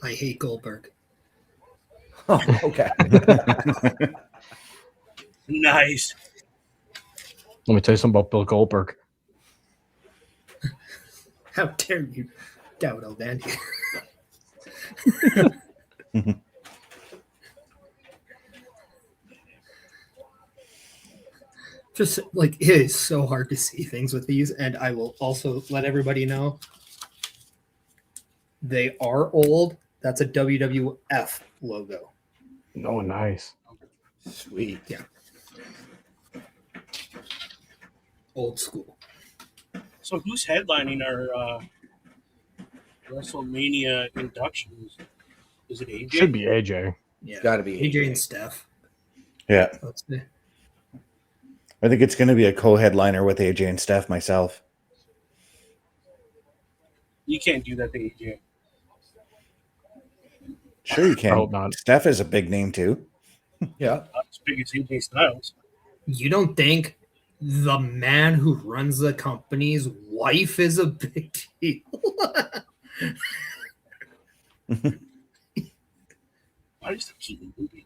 I hate Goldberg. Oh, okay. Nice. Let me tell you something about Bill Goldberg. How dare you doubt O'Dandy? Just like it is so hard to see things with these, and I will also let everybody know they are old. That's a WWF logo. Oh, nice. Sweet. Yeah. Old school. So who's headlining our WrestleMania inductions? Is it AJ? Should be AJ. Yeah. Got to be AJ and Steph. Yeah. Let's see. I think it's going to be a co-headliner with AJ and Steph myself. You can't do that to AJ. Sure you can. I hope not. Steph is a big name too. Yeah. Not as big as AJ Styles. You don't think the man who runs the company's wife is a big deal? Why does it keep moving?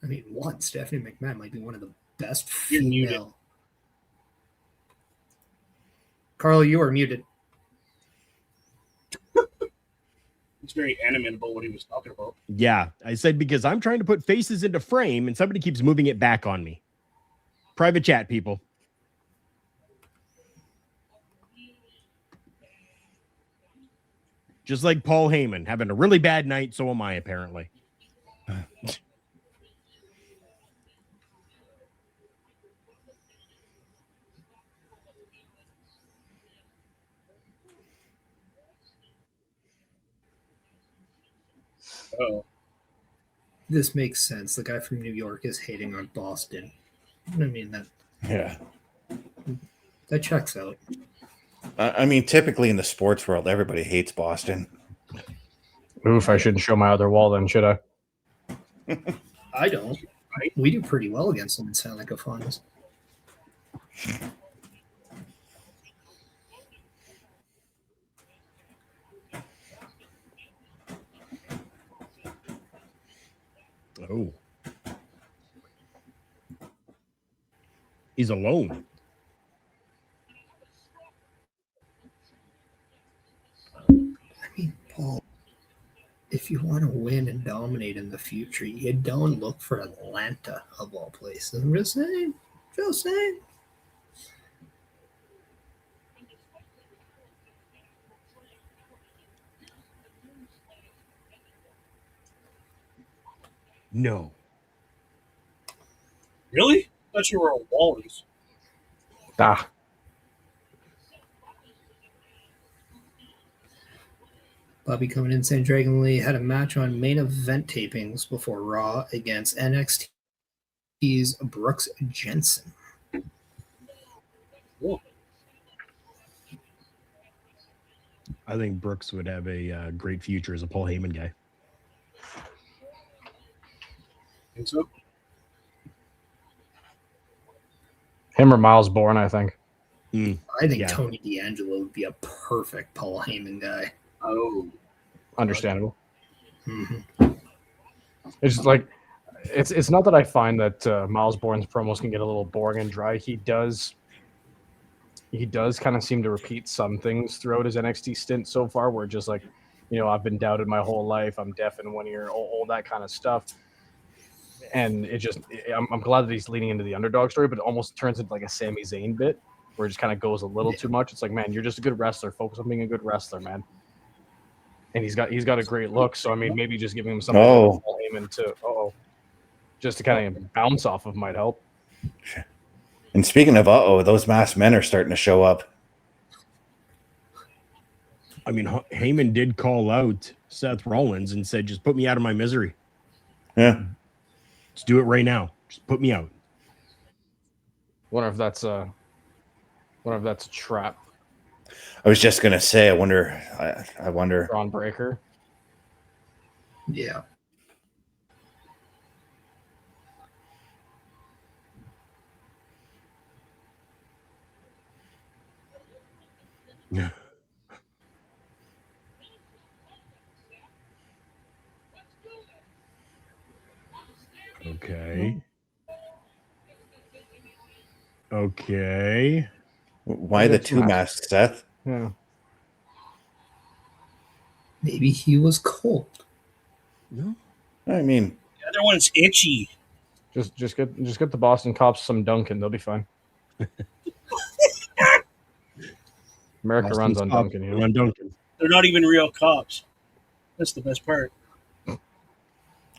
I mean, one, Stephanie McMahon might be one of the best You're muted. female. Carl, you are muted. It's very animate about what he was talking about. Yeah, I said because I'm trying to put faces into frame and somebody keeps moving it back on me. Private chat, people. Just like Paul Heyman having a really bad night, so am I apparently. Oh, This makes sense. The guy from New York is hating on Boston. I mean, Yeah. that checks out. I mean, typically in the sports world, everybody hates Boston. Oof, I shouldn't show my other wall then, should I? I don't. Right. We do pretty well against them in Seneca Funds. Oh. He's alone. I mean, Paul, if you want to win and dominate in the future, you don't look for Atlanta of all places. I'm just saying. Just saying. No. really? I thought you were a walrus. Ah, Bobby coming in saying Dragon Lee had a match on main event tapings before Raw against NXT's Brooks Jensen. Cool. I think Brooks would have a great future as a Paul Heyman guy. Think so? him or Miles Bourne, I think. I think Yeah. Tony D'Angelo would be a perfect Paul Heyman guy. Oh, Understandable. Mm-hmm. It's just like it's not that I find that Miles Bourne's promos can get a little boring and dry. He does kind of seem to repeat some things throughout his NXT stint so far, where just like, I've been doubted my whole life. I'm deaf in one ear, all that kind of stuff. And I'm glad that he's leaning into the underdog story, but it almost turns into like a Sami Zayn bit where it just kind of goes a little too much. It's like, man, you're just a good wrestler. Focus on being a good wrestler, man. And he's got a great look. So I mean, maybe just giving him something like Paul Heyman to just to kind of bounce off of might help. And speaking of those masked men are starting to show up. I mean, Heyman did call out Seth Rollins and said, "Just put me out of my misery. Yeah, Let's do it right now. Just put me out." Wonder if that's a trap. I was just gonna say. I wonder. Braun Breaker. Yeah. Yeah. Okay. Okay. Why the two masks, Seth? Yeah. Maybe he was cold. No. I mean, The other one's itchy. Just get the Boston Cops some Dunkin'. They'll be fine. America runs on Dunkin'. You know? On Dunkin'. They're not even real cops. That's the best part. what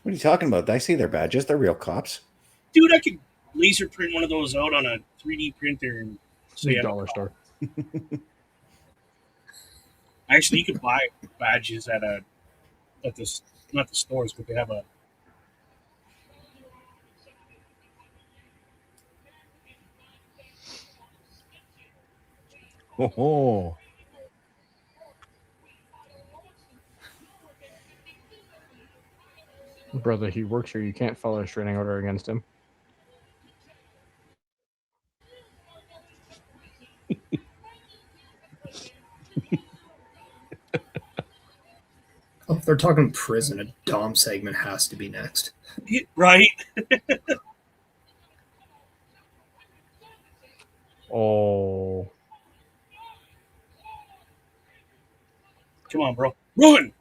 are you talking about? I see their badges. They're real cops. Dude, I could laser print one of those out on a 3D printer and say I'm a Dollar cop. store. Actually, you could buy badges at this, not the stores, but they have a. Oh. Brother, he works here. You can't file a restraining order against him. Oh, if they're talking prison, a Dom segment has to be next. Right? Oh. Come on, bro. Run!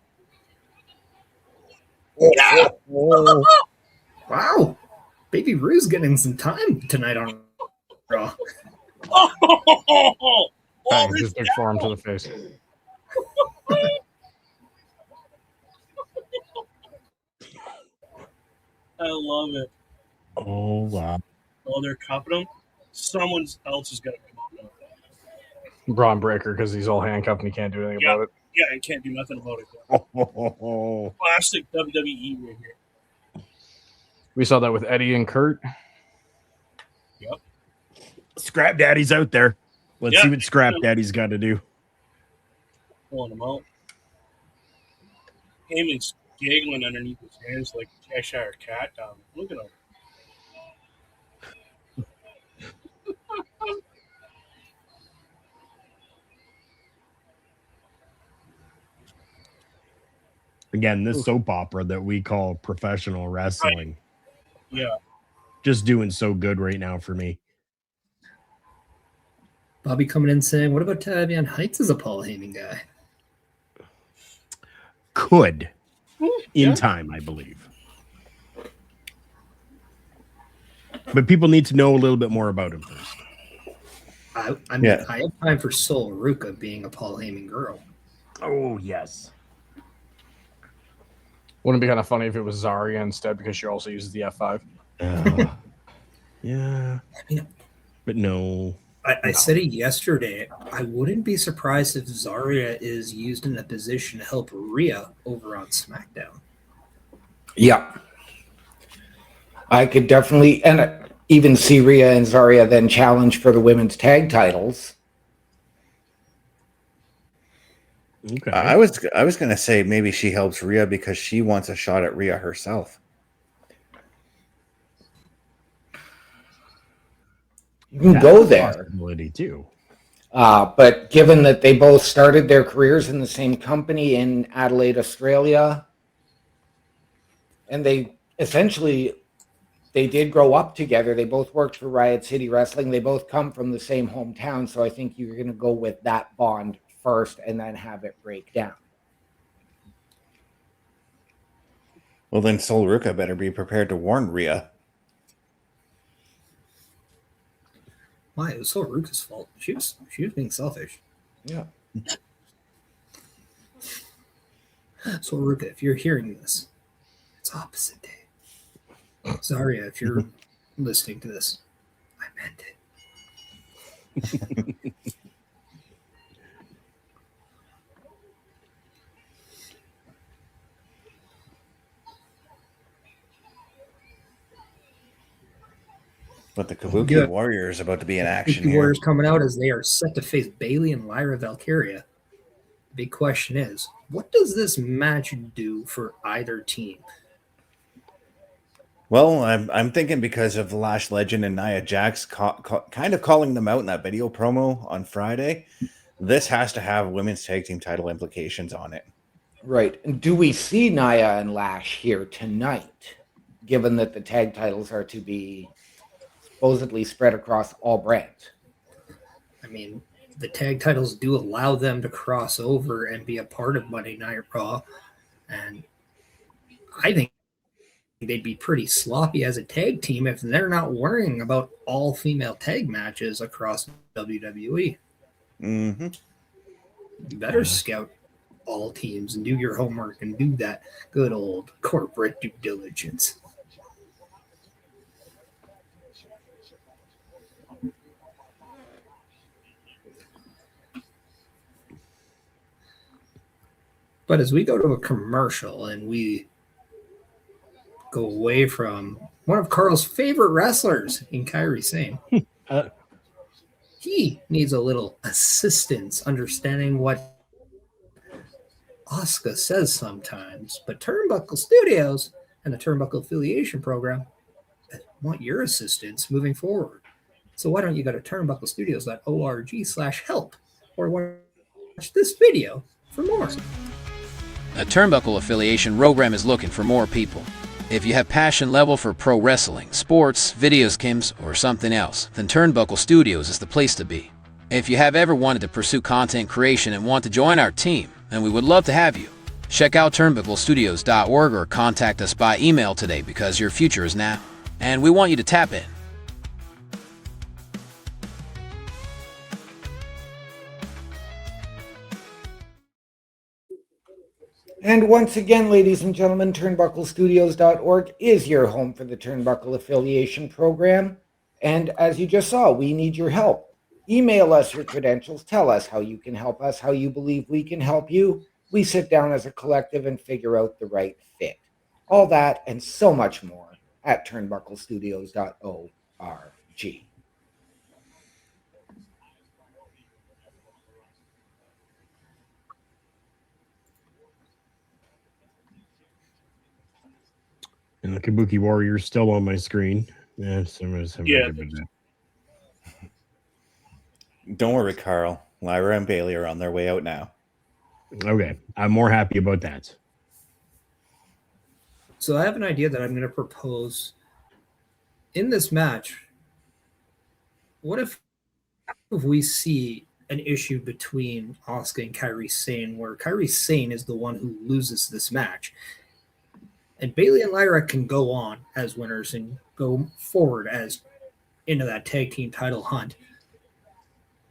Yeah! Wow. Baby Rue's getting some time tonight on Raw. Oh, Bang, just big forearm to the face. I love it. Oh, wow. Oh, they're cupping him. Someone else is going to come out now. Braun Breaker, because he's all handcuffed and he can't do anything Yeah. about it. Yeah, I can't do nothing about it. Classic WWE right here. We saw that with Eddie and Kurt. Yep. Scrap Daddy's out there. Let's Yeah. see what Scrap Daddy's got to do. Pulling him out. Heyman's giggling underneath his hands like a Cheshire cat down. Look at him. Again, this soap opera that we call professional wrestling. Yeah. Just doing so good right now for me. Bobby coming in saying, what about Tavion Heights as a Paul Heyman guy? Could. In Yeah. time, I believe. But people need to know a little bit more about him first. I mean, Yeah. I have time for Sol Ruka being a Paul Heyman girl. Oh, yes. Wouldn't it be kind of funny if it was Zarya instead because she also uses the F5? Yeah. Yeah. But no. I said it yesterday. I wouldn't be surprised if Zarya is used in a position to help Rhea over on SmackDown. Yeah. I could definitely, and even see Rhea and Zarya then challenge for the women's tag titles. Okay. I was gonna say maybe she helps Rhea because she wants a shot at Rhea herself. You can That's go a there. possibility too. But given that they both started their careers in the same company in Adelaide, Australia, and they essentially they did grow up together. They both worked for Riot City Wrestling. They both come from the same hometown. So I think you're going to go with that bond first and then have it break down. Well, then Sol Ruka better be prepared to warn Rhea. Why? It was so Ruka's fault. She was being selfish. Yeah. So Ruka, if you're hearing this, it's opposite day. Zarya, if you're listening to this, I meant it. But the Kabuki Good. Warrior is about to be in action Kabuki here. Warriors coming out as they are set to face Bailey and Lyra Valkyria. The big question is, what does this match do for either team? Well, I'm thinking because of the Lash Legend and Nia Jax kind of calling them out in that video promo on Friday, this has to have women's tag team title implications on it. Right. And do we see Nia and Lash here tonight, given that the tag titles are to be supposedly spread across all brands? I mean, the tag titles do allow them to cross over and be a part of Monday Night Raw, and I think they'd be pretty sloppy as a tag team if they're not worrying about all female tag matches across WWE. Mm-hmm. You better scout all teams and do your homework and do that good old corporate due diligence. But as we go to a commercial and we go away from one of Carl's favorite wrestlers in Kairi Sane, he needs a little assistance understanding what Asuka says sometimes. But Turnbuckle Studios and the Turnbuckle Affiliation Program want your assistance moving forward. So why don't you go to turnbucklestudios.org/help or watch this video for more. A Turnbuckle Affiliation program is looking for more people. If you have passion level for pro wrestling, sports, video games, or something else, then Turnbuckle Studios is the place to be. If you have ever wanted to pursue content creation and want to join our team, then we would love to have you. Check out turnbucklestudios.org or contact us by email today because your future is now, and we want you to tap in. And once again, ladies and gentlemen, turnbucklestudios.org is your home for the Turnbuckle Affiliation Program. And as you just saw, we need your help. Email us your credentials. Tell us how you can help us, how you believe we can help you. We sit down as a collective and figure out the right fit. All that and so much more at turnbucklestudios.org. And the Kabuki Warrior's still on my screen. Yeah. Don't worry, Carl. Lyra and Bailey are on their way out now. Okay. I'm more happy about that. So I have an idea that I'm going to propose in this match. What if we see an issue between Asuka and Kairi Sane where Kairi Sane is the one who loses this match? And Bailey and Lyra can go on as winners and go forward as into that tag team title hunt.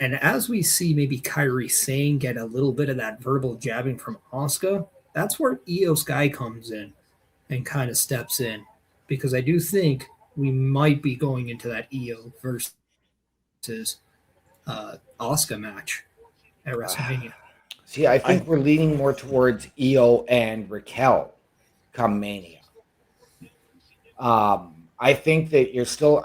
And as we see maybe Kairi Sane get a little bit of that verbal jabbing from Asuka, that's where Io Sky comes in and kind of steps in. Because I do think we might be going into that Io versus Asuka match at WrestleMania. See, I think we're leaning more towards Io and Raquel come Mania. I think that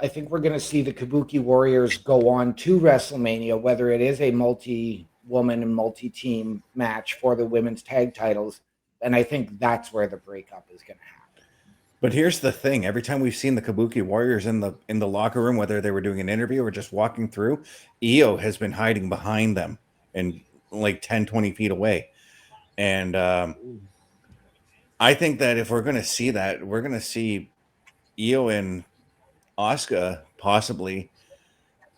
I think we're going to see the Kabuki Warriors go on to WrestleMania, whether it is a multi-woman and multi-team match for the women's tag titles. And I think that's where the breakup is going to happen. But here's the thing. Every time we've seen the Kabuki Warriors in the locker room, whether they were doing an interview or just walking through, Io has been hiding behind them and like 10, 20 feet away. And I think that if we're going to see that, we're going to see Io and Asuka possibly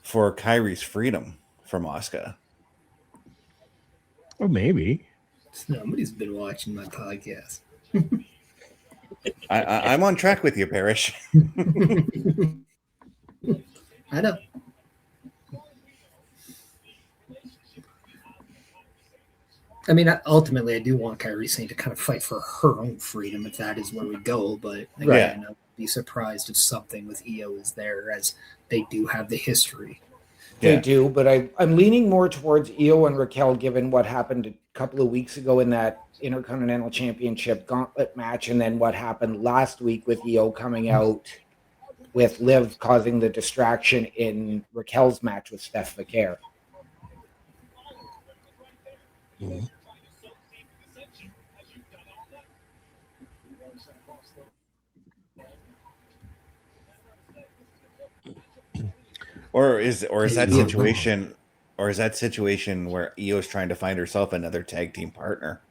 for Kairi's freedom from Asuka. Oh, maybe. Somebody's been watching my podcast. I'm on track with you, Parrish. I know. I mean, ultimately, I do want Kairi Sane to kind of fight for her own freedom if that is where we go. But again, I'd be surprised if something with Io is there, as they do have the history. They do, but I'm leaning more towards Io and Raquel, given what happened a couple of weeks ago in that Intercontinental Championship gauntlet match, and then what happened last week with Io coming out with Liv causing the distraction in Raquel's match with Steph Vicaire. Or is that situation where Io's trying to find herself another tag team partner?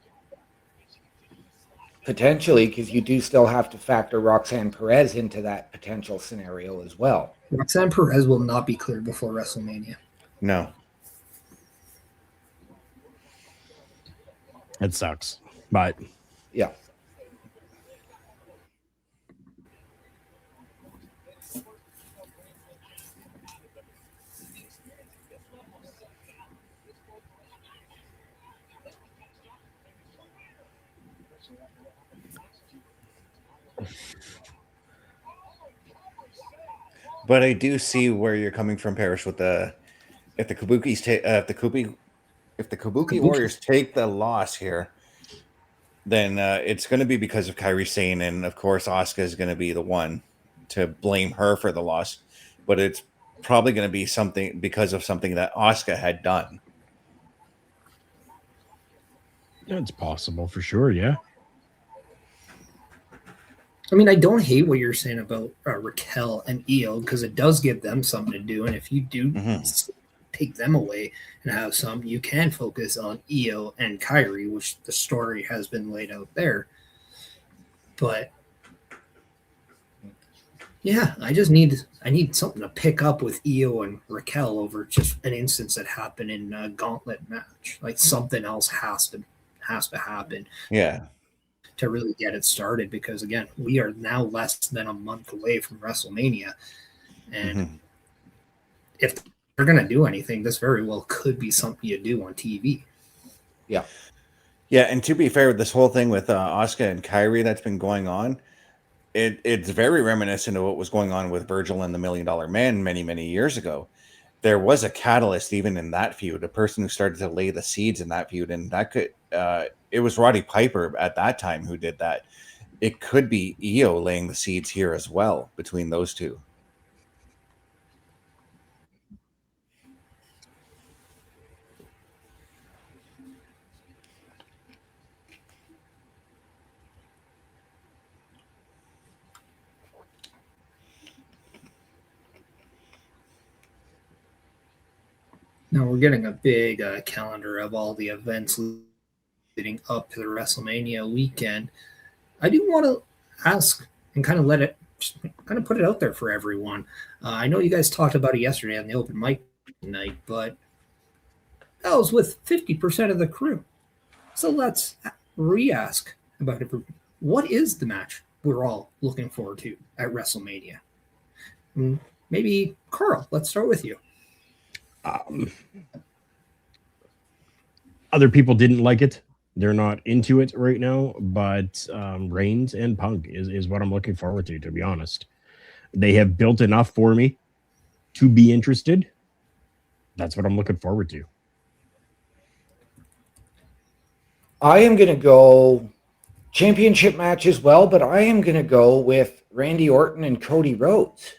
Potentially, because you do still have to factor Roxanne Perez into that potential scenario as well. Roxanne Perez will not be cleared before WrestleMania. No. It sucks, but yeah. But I do see where you're coming from, Parrish, with if the Kabuki Warriors take the loss here, then it's going to be because of Kairi Sane, and of course Asuka is going to be the one to blame her for the loss. But it's probably going to be something because of something that Asuka had done. it's possible for sure. Yeah. I mean, I don't hate what you're saying about Raquel and Io, because it does give them something to do. And if you do take them away and have some, you can focus on Io and Kairi, which the story has been laid out there. But yeah, I need something to pick up with Io and Raquel over just an instance that happened in a gauntlet match. Like something else has to happen. Yeah. To really get it started, because again, we are now less than a month away from WrestleMania, and if they're going to do anything, this very well could be something you do on TV. Yeah, and to be fair, this whole thing with Asuka and Kairi that's been going on, it's very reminiscent of what was going on with Virgil and the $1 Million Man many years ago. There was a catalyst even in that feud, a person who started to lay the seeds in that feud, and that could it was Roddy Piper at that time who did that. It could be Io laying the seeds here as well between those two. Now we're getting a big calendar of all the events leading up to the WrestleMania weekend. I do want to ask and kind of put it out there for everyone. I know you guys talked about it yesterday on the open mic night, but that was with 50% of the crew. So let's re-ask about it. What is the match we're all looking forward to at WrestleMania? Maybe Carl, let's start with you. Other people didn't like it. They're not into it right now, but Reigns and Punk is what I'm looking forward to be honest. They have built enough for me to be interested. That's what I'm looking forward to. I am going to go championship match as well, but I am going to go with Randy Orton and Cody Rhodes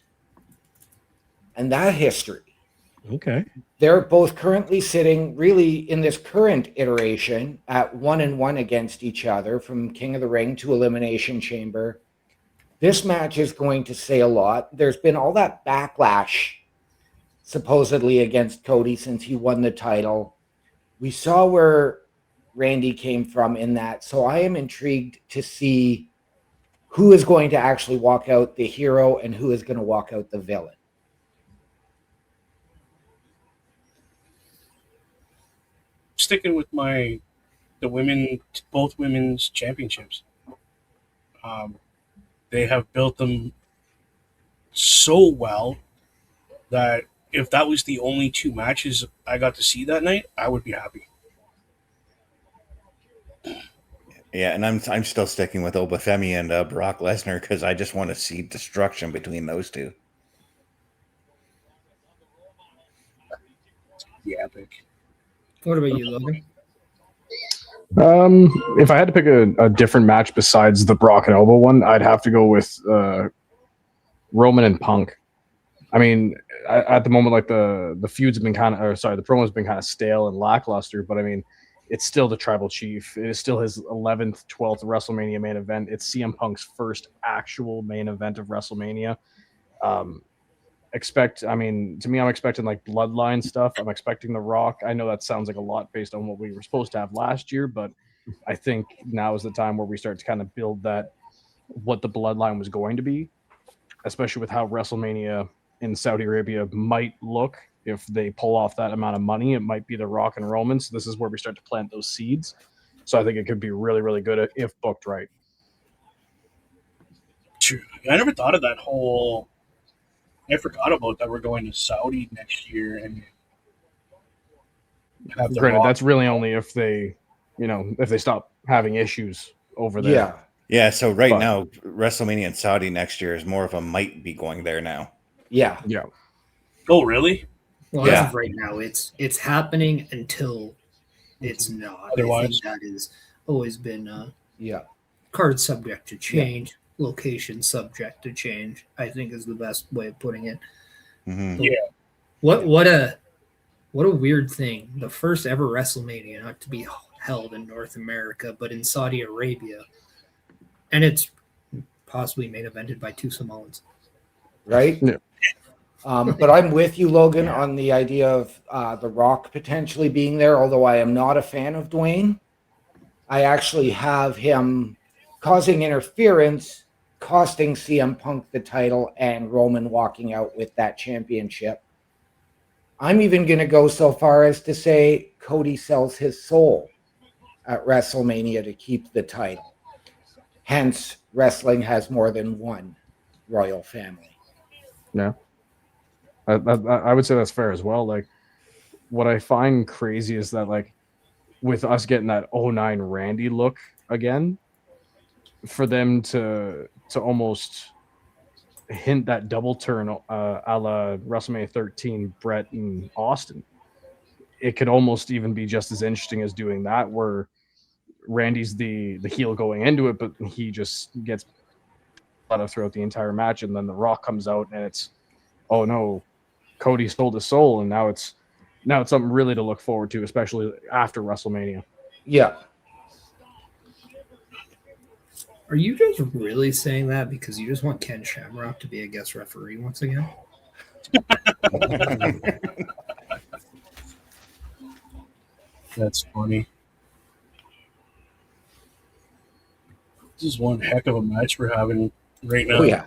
and that history. Okay. They're both currently sitting really in this current iteration at 1-1 against each other from King of the Ring to Elimination Chamber. This match is going to say a lot. There's been all that backlash supposedly against Cody since he won the title. We saw where Randy came from in that. So I am intrigued to see who is going to actually walk out the hero and who is going to walk out the villain. Sticking with both women's championships. They have built them so well that if that was the only two matches I got to see that night, I would be happy. Yeah, and I'm still sticking with Obafemi and Brock Lesnar because I just want to see destruction between those two. Yeah, epic. What about you, Logan? If I had to pick a different match besides the Brock and Elbow one, I'd have to go with Roman and Punk. I mean, at the moment, like the feuds have been the promos have been kind of stale and lackluster. But I mean, it's still the Tribal Chief. It is still his 11th, 12th WrestleMania main event. It's CM Punk's first actual main event of WrestleMania. I mean, to me, I'm expecting like Bloodline stuff. I'm expecting The Rock. I know that sounds like a lot based on what we were supposed to have last year, but I think now is the time where we start to kind of build that what the Bloodline was going to be, especially with how WrestleMania in Saudi Arabia might look. If they pull off that amount of money, it might be The Rock and Roman. So this is where we start to plant those seeds. So I think it could be really, really good if booked right. True. I never thought of that whole. I forgot about that. We're going to Saudi next year, and have the Granted, Rock- that's really only if they, if they stop having issues over there. Yeah. Yeah, so right But- now, WrestleMania in Saudi next year is more of a might be going there now. Yeah. Yeah. Oh, really? Well, Yeah. as of right now, it's happening until it's not. I Otherwise- think that has always been Yeah. card subject to change, location subject to change. I think is the best way of putting it. Mhm. Yeah. What a weird thing. The first ever WrestleMania not to be held in North America, but in Saudi Arabia, and it's possibly main evented by two Samoans. Right? Yeah. But I'm with you, Logan, on the idea of The Rock potentially being there, although I am not a fan of Dwayne. I actually have him causing interference, costing CM Punk the title, and Roman walking out with that championship. I'm even going to go so far as to say Cody sells his soul at WrestleMania to keep the title. Hence, wrestling has more than one royal family. Yeah. I would say that's fair as well. Like, what I find crazy is that, like, with us getting that 09 Randy look again, for them to almost hint that double turn a la WrestleMania 13 Brett and Austin, it could almost even be just as interesting as doing that, where Randy's the heel going into it, but he just gets throughout the entire match, and then The Rock comes out and it's, oh no, Cody sold his soul, and now it's something really to look forward to, especially after WrestleMania. Yeah. Are you just really saying that because you just want Ken Shamrock to be a guest referee once again? That's funny. This is one heck of a match we're having right now. Oh, yeah.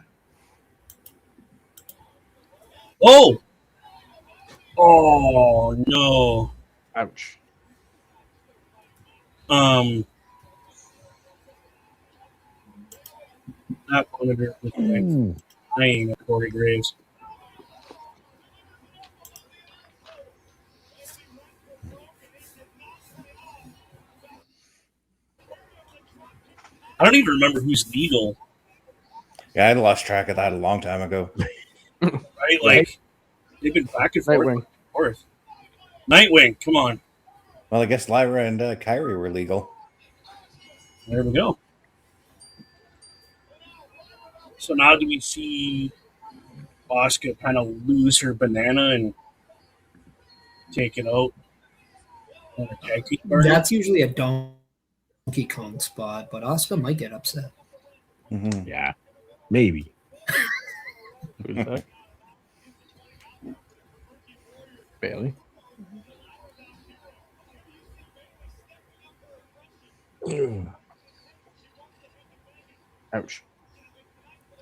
Oh! Oh, no. Ouch. That monitor was like praying at Corey Graves. I don't even remember who's legal, Yeah, I lost track of that a long time ago. right? Like, they've been back and forth. Nightwing. Forth. Nightwing, come on. Well, I guess Lyra and Kyrie were legal. There we go. So now do we see Asuka kind of lose her banana and take it out on a tag team partner? That's usually a Donkey Kong spot, but Asuka might get upset. Mhm. Yeah, maybe. Who's that? Bailey. Ouch.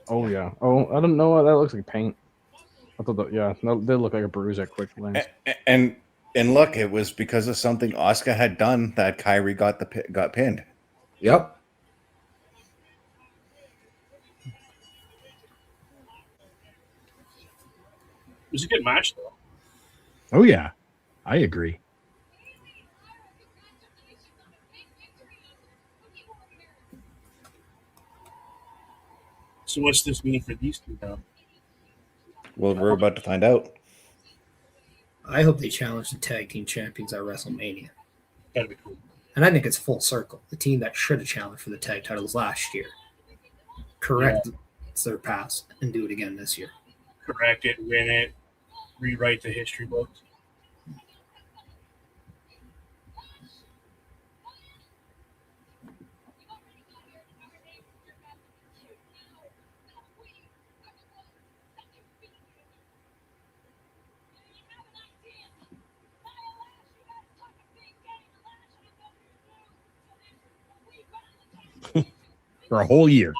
Oh yeah. Oh, I don't know. That looks like paint. I thought that. Yeah, that did look like a bruise at quick glance. And look, it was because of something Asuka had done that Kyrie got pinned. Yep. It was a good match, though. Oh yeah, I agree. So what's this mean for these two now? Well, we're about to find out. I hope they challenge the tag team champions at WrestleMania. That'd be cool. And I think it's full circle. The team that should have challenged for the tag titles last year. Correct their past and do it again this year. Correct it, win it, rewrite the history books. For a whole year.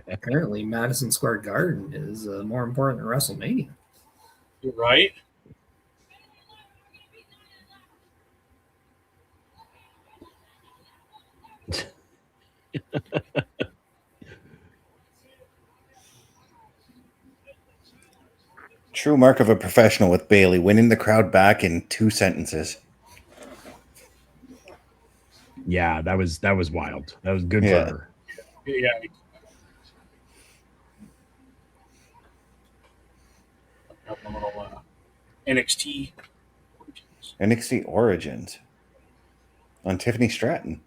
Apparently, Madison Square Garden is more important than WrestleMania. You're right. True mark of a professional with Bailey, winning the crowd back in 2 sentences. Yeah, that was wild. That was good Yeah. for her. Yeah. Have a little NXT. NXT Origins on Tiffany Stratton.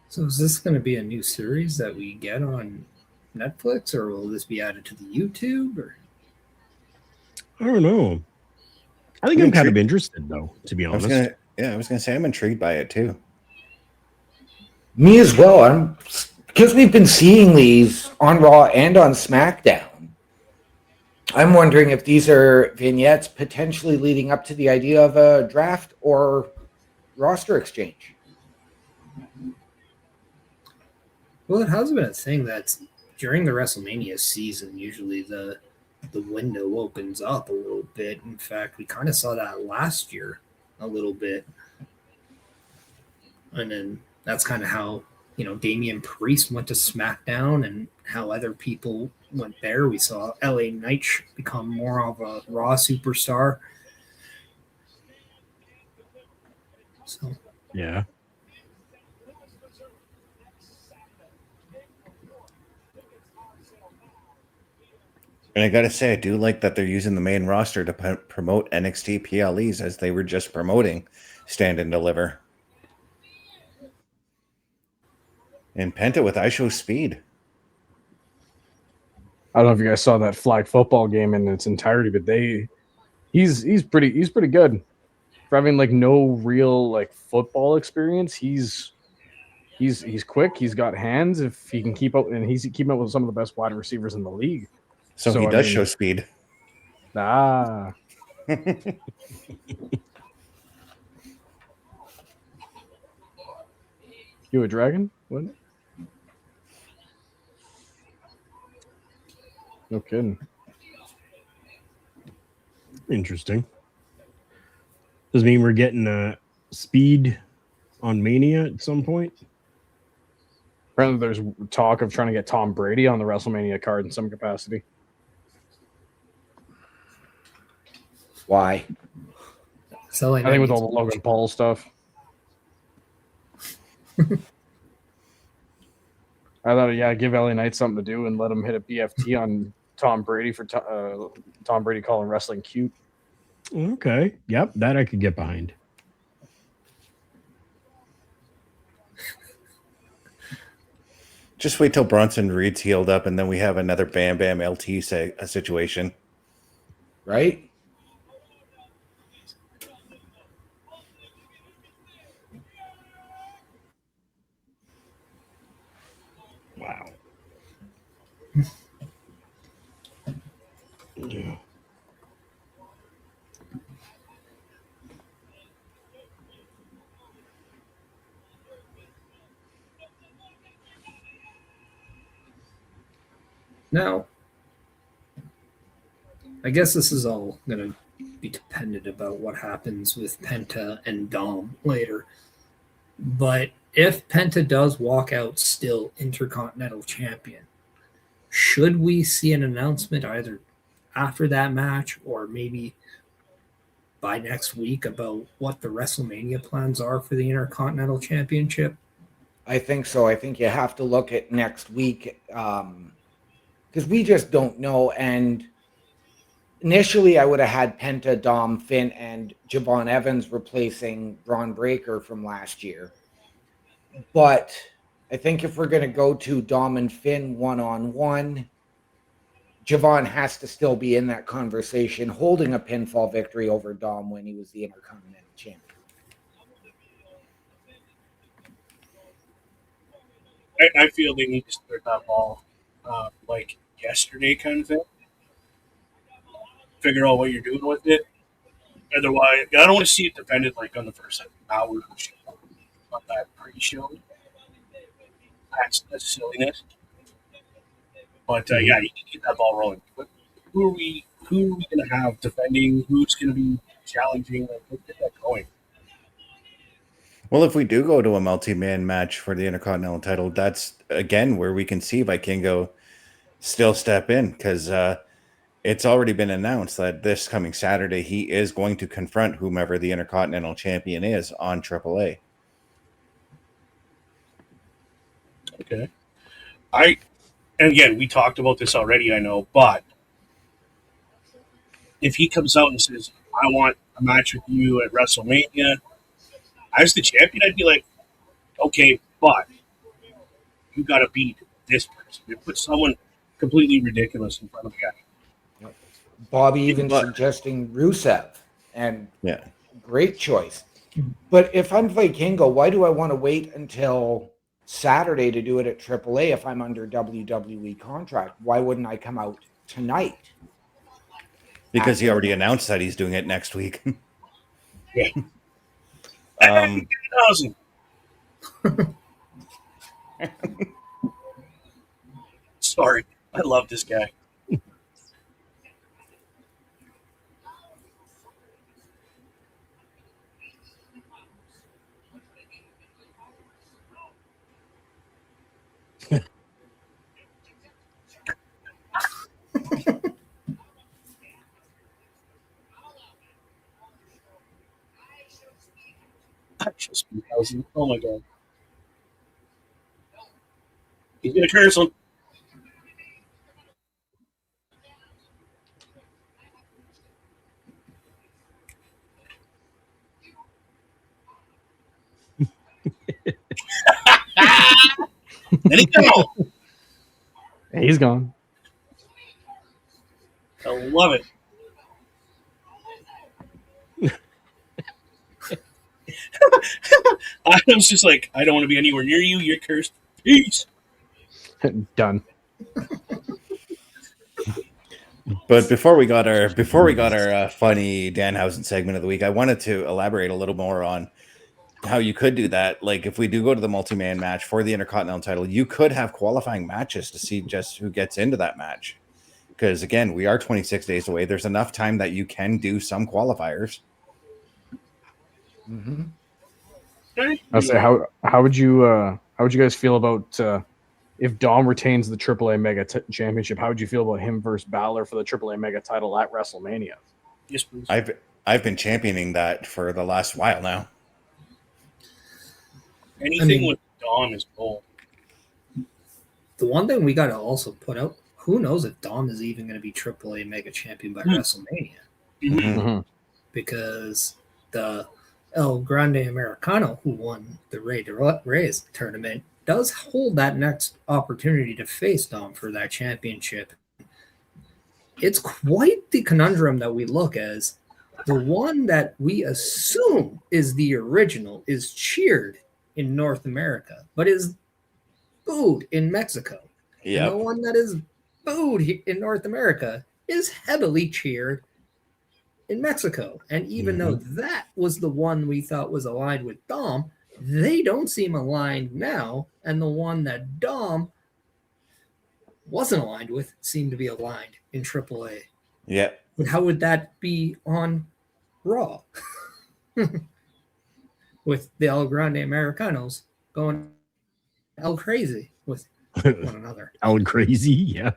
So is this going to be a new series that we get on Netflix, or will this be added to the YouTube? Or I don't know. I think I'm I'm kind of intrigued. interested, though, to be I was honest. gonna say I'm intrigued by it too. Me as well. Because we've been seeing these on Raw and on SmackDown. I'm wondering if these are vignettes potentially leading up to the idea of a draft or roster exchange. well, it has been a thing that's during the WrestleMania season. Usually, the window opens up a little bit. In fact, we kind of saw that last year a little bit, and then that's kind of how Damian Priest went to SmackDown, and how other people went there. We saw LA Knight become more of a Raw superstar. So Yeah. And I gotta say, I do like that they're using the main roster to promote NXT PLEs as they were just promoting Stand and Deliver. And Penta with I Show Speed. I don't know if you guys saw that flag football game in its entirety, but he's pretty good for having like no real like football experience. He's quick. He's got hands. If he can keep up, and he's keeping up with some of the best wide receivers in the league. So he does show speed. Ah, you a dragon? What? No kidding. Interesting. Does it mean we're getting speed on Mania at some point? Apparently, there's talk of trying to get Tom Brady on the WrestleMania card in some capacity. Why? so I think with all the Logan Paul stuff. I thought, yeah, give LA Knight something to do and let him hit a BFT on Tom Brady for Tom Brady calling wrestling cute. Okay. Yep, that I could get behind. Just wait till Bronson Reed's healed up, and then we have another Bam Bam LT situation. Right? Wow. Yeah. Now, I guess this is all going to be dependent about what happens with Penta and Dom later. But if Penta does walk out still Intercontinental Champion, should we see an announcement either after that match or maybe by next week about what the WrestleMania plans are for the Intercontinental Championship? I think so. I think you have to look at next week because we just don't know. And initially, I would have had Penta, Dom, Finn, and Javon Evans replacing Braun Breaker from last year. But I think if we're going to go to Dom and Finn one-on-one, Javon has to still be in that conversation, holding a pinfall victory over Dom when he was the Intercontinental Champion. I feel they need to start that ball like yesterday kind of thing. Figure out what you're doing with it. Otherwise, I don't want to see it defended like on the first hour of the show, on that pre-show. That's silliness. But yeah, you can get that ball rolling. But who are we going to have defending? Who's going to be challenging? Like, let's get that going. Well, if we do go to a multi-man match for the Intercontinental title, that's again where we can see Vikingo still step in, because it's already been announced that this coming Saturday he is going to confront whomever the Intercontinental Champion is on AAA. Okay. And again, we talked about this already, I know, but if he comes out and says, I want a match with you at WrestleMania, as the champion, I'd be like, okay, but you got to beat this person. You put someone completely ridiculous in front of the guy. Bobby even suggesting Rusev, and Yeah. great choice. But if I'm Vikingo, why do I want to wait until Saturday to do it at AAA if I'm under WWE contract? Why wouldn't I come out tonight? Because he already announced that he's doing it next week. Yeah. 10,000. Sorry. I love this guy. Actual speed housing. Oh my god. He's gonna curse him. Let it go. He's gone. I love it. I was just like, I don't want to be anywhere near you. You're cursed. Peace. Done. But before we got our funny Danhausen segment of the week, I wanted to elaborate a little more on how you could do that. Like, if we do go to the multi-man match for the Intercontinental title, you could have qualifying matches to see just who gets into that match. Because again, we are 26 days away. There's enough time that you can do some qualifiers. Mm-hmm. I'll say, how would you guys feel about if Dom retains the AAA Mega Championship? How would you feel about him versus Balor for the AAA Mega title at WrestleMania? Yes, please. I've been championing that for the last while now. Anything with Dom is gold. The one thing we got to also put out, who knows if Dom is even going to be AAA Mega Champion by WrestleMania? Mm-hmm. Because the El Grande Americano, who won the Reyes tournament, does hold that next opportunity to face Dom for that championship. It's quite the conundrum that we look as the one that we assume is the original is cheered in North America, but is booed in Mexico. Yeah. And the one that is booed in North America is heavily cheered in Mexico. And even though that was the one we thought was aligned with Dom, they don't seem aligned now. And the one that Dom wasn't aligned with seemed to be aligned in AAA. Yeah. But how would that be on Raw? With the El Grande Americanos going hell crazy with one another. El crazy, yeah.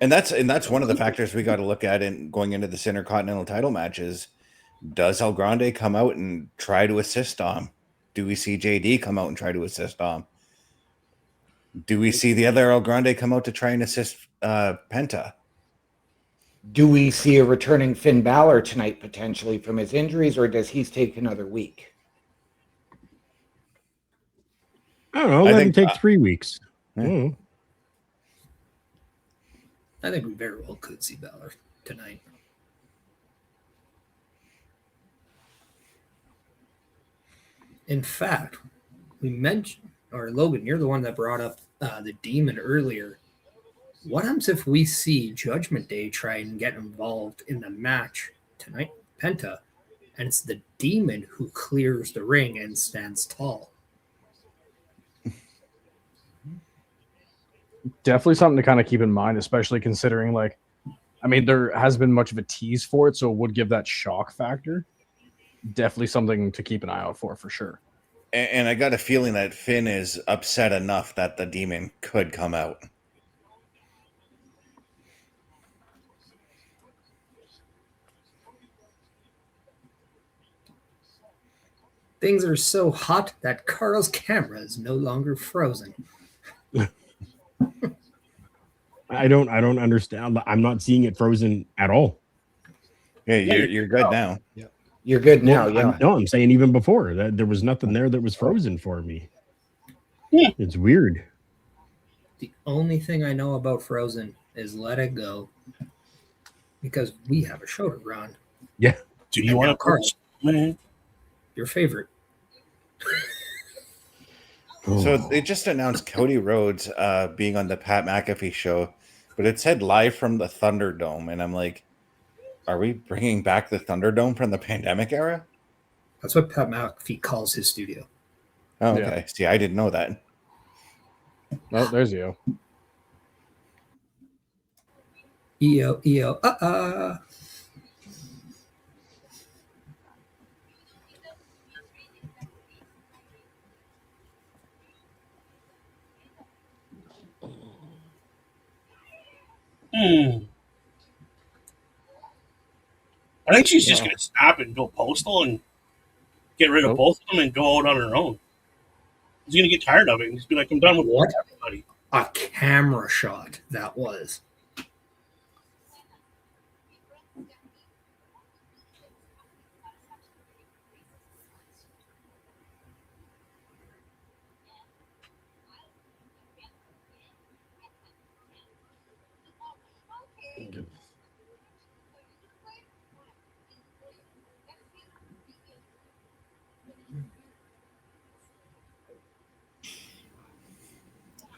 And that's one of the factors we got to look at in going into this Intercontinental title matches. Does El Grande come out and try to assist Dom? Do we see JD come out and try to assist Dom? Do we see the other El Grande come out to try and assist Penta? Do we see a returning Finn Balor tonight potentially from his injuries, or does he take another week? I don't know. I Let him think, take 3 weeks. yeah. Mm. I think we very well could see Balor tonight. In fact, we mentioned, or Logan, you're the one that brought up the Demon earlier. What happens if we see Judgment Day try and get involved in the match tonight, Penta, and it's the Demon who clears the ring and stands tall? Definitely something to kind of keep in mind, especially considering, like, I mean, there has been much of a tease for it, so it would give that shock factor. Definitely something to keep an eye out for sure. And I got a feeling that Finn is upset enough that the Demon could come out. Things are so hot that Carl's camera is no longer frozen. I don't understand. I'm not seeing it frozen at all. Yeah, you're good now. You're good now, yeah. I'm saying even before that there was nothing there that was frozen for me. Yeah. It's weird. The only thing I know about Frozen is let it go, because we have a show to run. Yeah. Do you want to Carl, man? your favorite? So they just announced Cody Rhodes being on the Pat McAfee show, but it said live from the Thunderdome, and I'm like, are we bringing back the Thunderdome from the pandemic era? That's what Pat McAfee calls his studio. Oh, okay. Yeah. See, I didn't know that. Oh, there's you. EO. I think she's just going to snap and go postal and get rid of both of them and go out on her own. He's going to get tired of it and just be like, I'm done with What? everybody. A camera shot that was.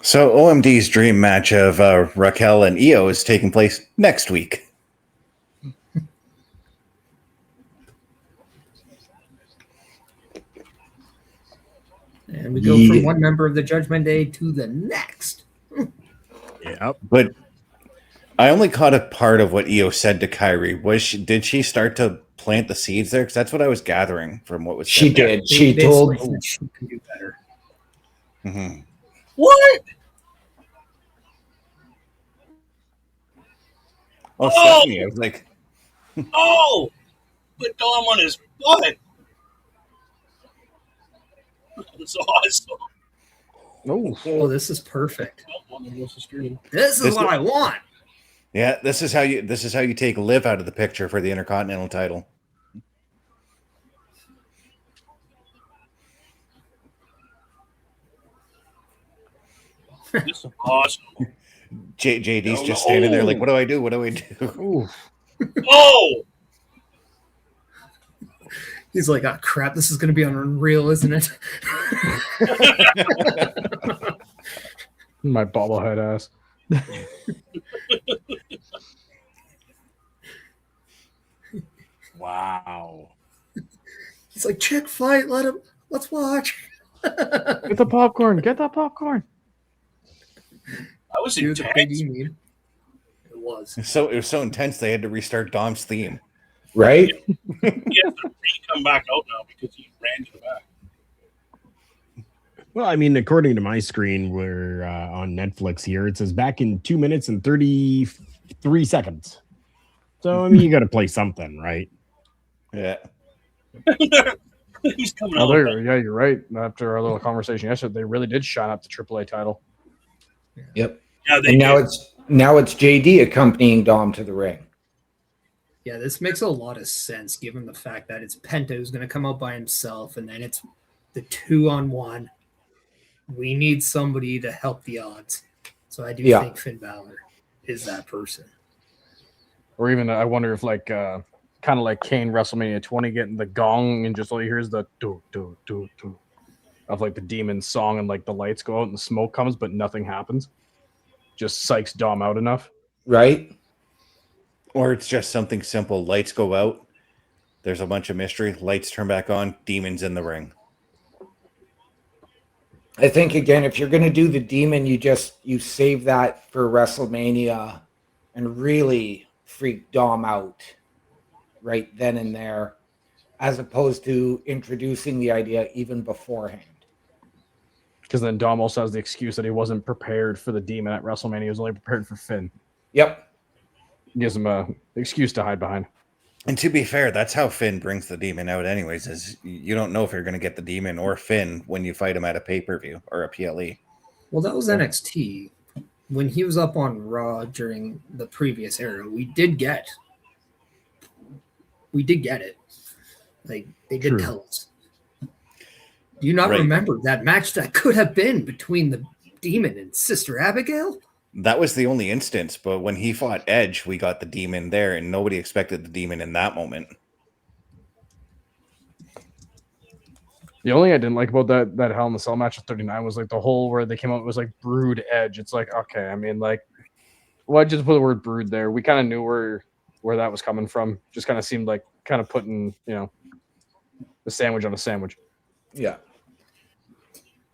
So OMD's dream match of Raquel and Io is taking place next week. And we go from one member of the Judgment Day to the next. Yep. But I only caught a part of what Io said to Kyrie. Did she start to plant the seeds there? Because that's what I was gathering from what was said. She did. She told. She can do better. Mm-hmm. What? Oh, Stephanie, I was like, Oh! Put Dom on his butt. That's awesome. Oh, this is perfect. On the Wilson Stream. This is what I want. yeah, this is how you take Liv out of the picture for the Intercontinental title. This is awesome. JD's just standing there like, what do I do? What do I do? Oh! He's like, oh, crap, this is going to be on Unreal, isn't it? My bobblehead ass. Wow. He's like, chick fight, let's watch. Get the popcorn. Get that popcorn. That was Dude, the intense. big mean. It was. So it was so intense they had to restart Dom's theme. Right? He has to come back out now because he ran to the back. Well, I mean, according to my screen, we're on Netflix here. It says back in 2 minutes and 33 seconds. So, I mean, you got to play something, right? Yeah. He's coming Oh, out. there, yeah, you're right. After our little conversation yesterday, they really did shine up the AAA title. Yep. Yeah, they And did. now it's JD accompanying Dom to the ring. Yeah, this makes a lot of sense given the fact that it's Penta who's going to come out by himself, and then it's the 2-on-1. We need somebody to help the odds. So I do Yeah. think Finn Balor is that person. Or even, I wonder if like kind of like Kane WrestleMania 20 getting the gong and just all you hear is the do do do do of like the demon song and like the lights go out and the smoke comes but nothing happens. Just psychs Dom out enough. Right? Or it's just something simple. Lights go out. There's a bunch of mystery. Lights turn back on. Demons in the ring. I think again, if you're going to do the demon, you save that for WrestleMania and really freak Dom out right then and there, as opposed to introducing the idea even beforehand. Because then Dom also has the excuse that he wasn't prepared for the demon at WrestleMania. He was only prepared for Finn. Yep. Gives him a excuse to hide behind. And to be fair, that's how Finn brings the demon out anyways, is you don't know if you're going to get the demon or Finn when you fight him at a pay-per-view or a PLE. Well, that was NXT. When he was up on Raw during the previous era, we did get it. Like, they did True. tell us. Do you not Right. remember that match that could have been between the Demon and Sister Abigail? That was the only instance, but when he fought Edge, we got the demon there, and nobody expected the demon in that moment. The only thing I didn't like about that Hell in the Cell match at 39 was like the whole where they came out, it was like Brood Edge. It's like, okay, I mean, like, why just put the word Brood there? We kind of knew where that was coming from. Just kind of seemed like kind of putting, the sandwich on a sandwich. Yeah.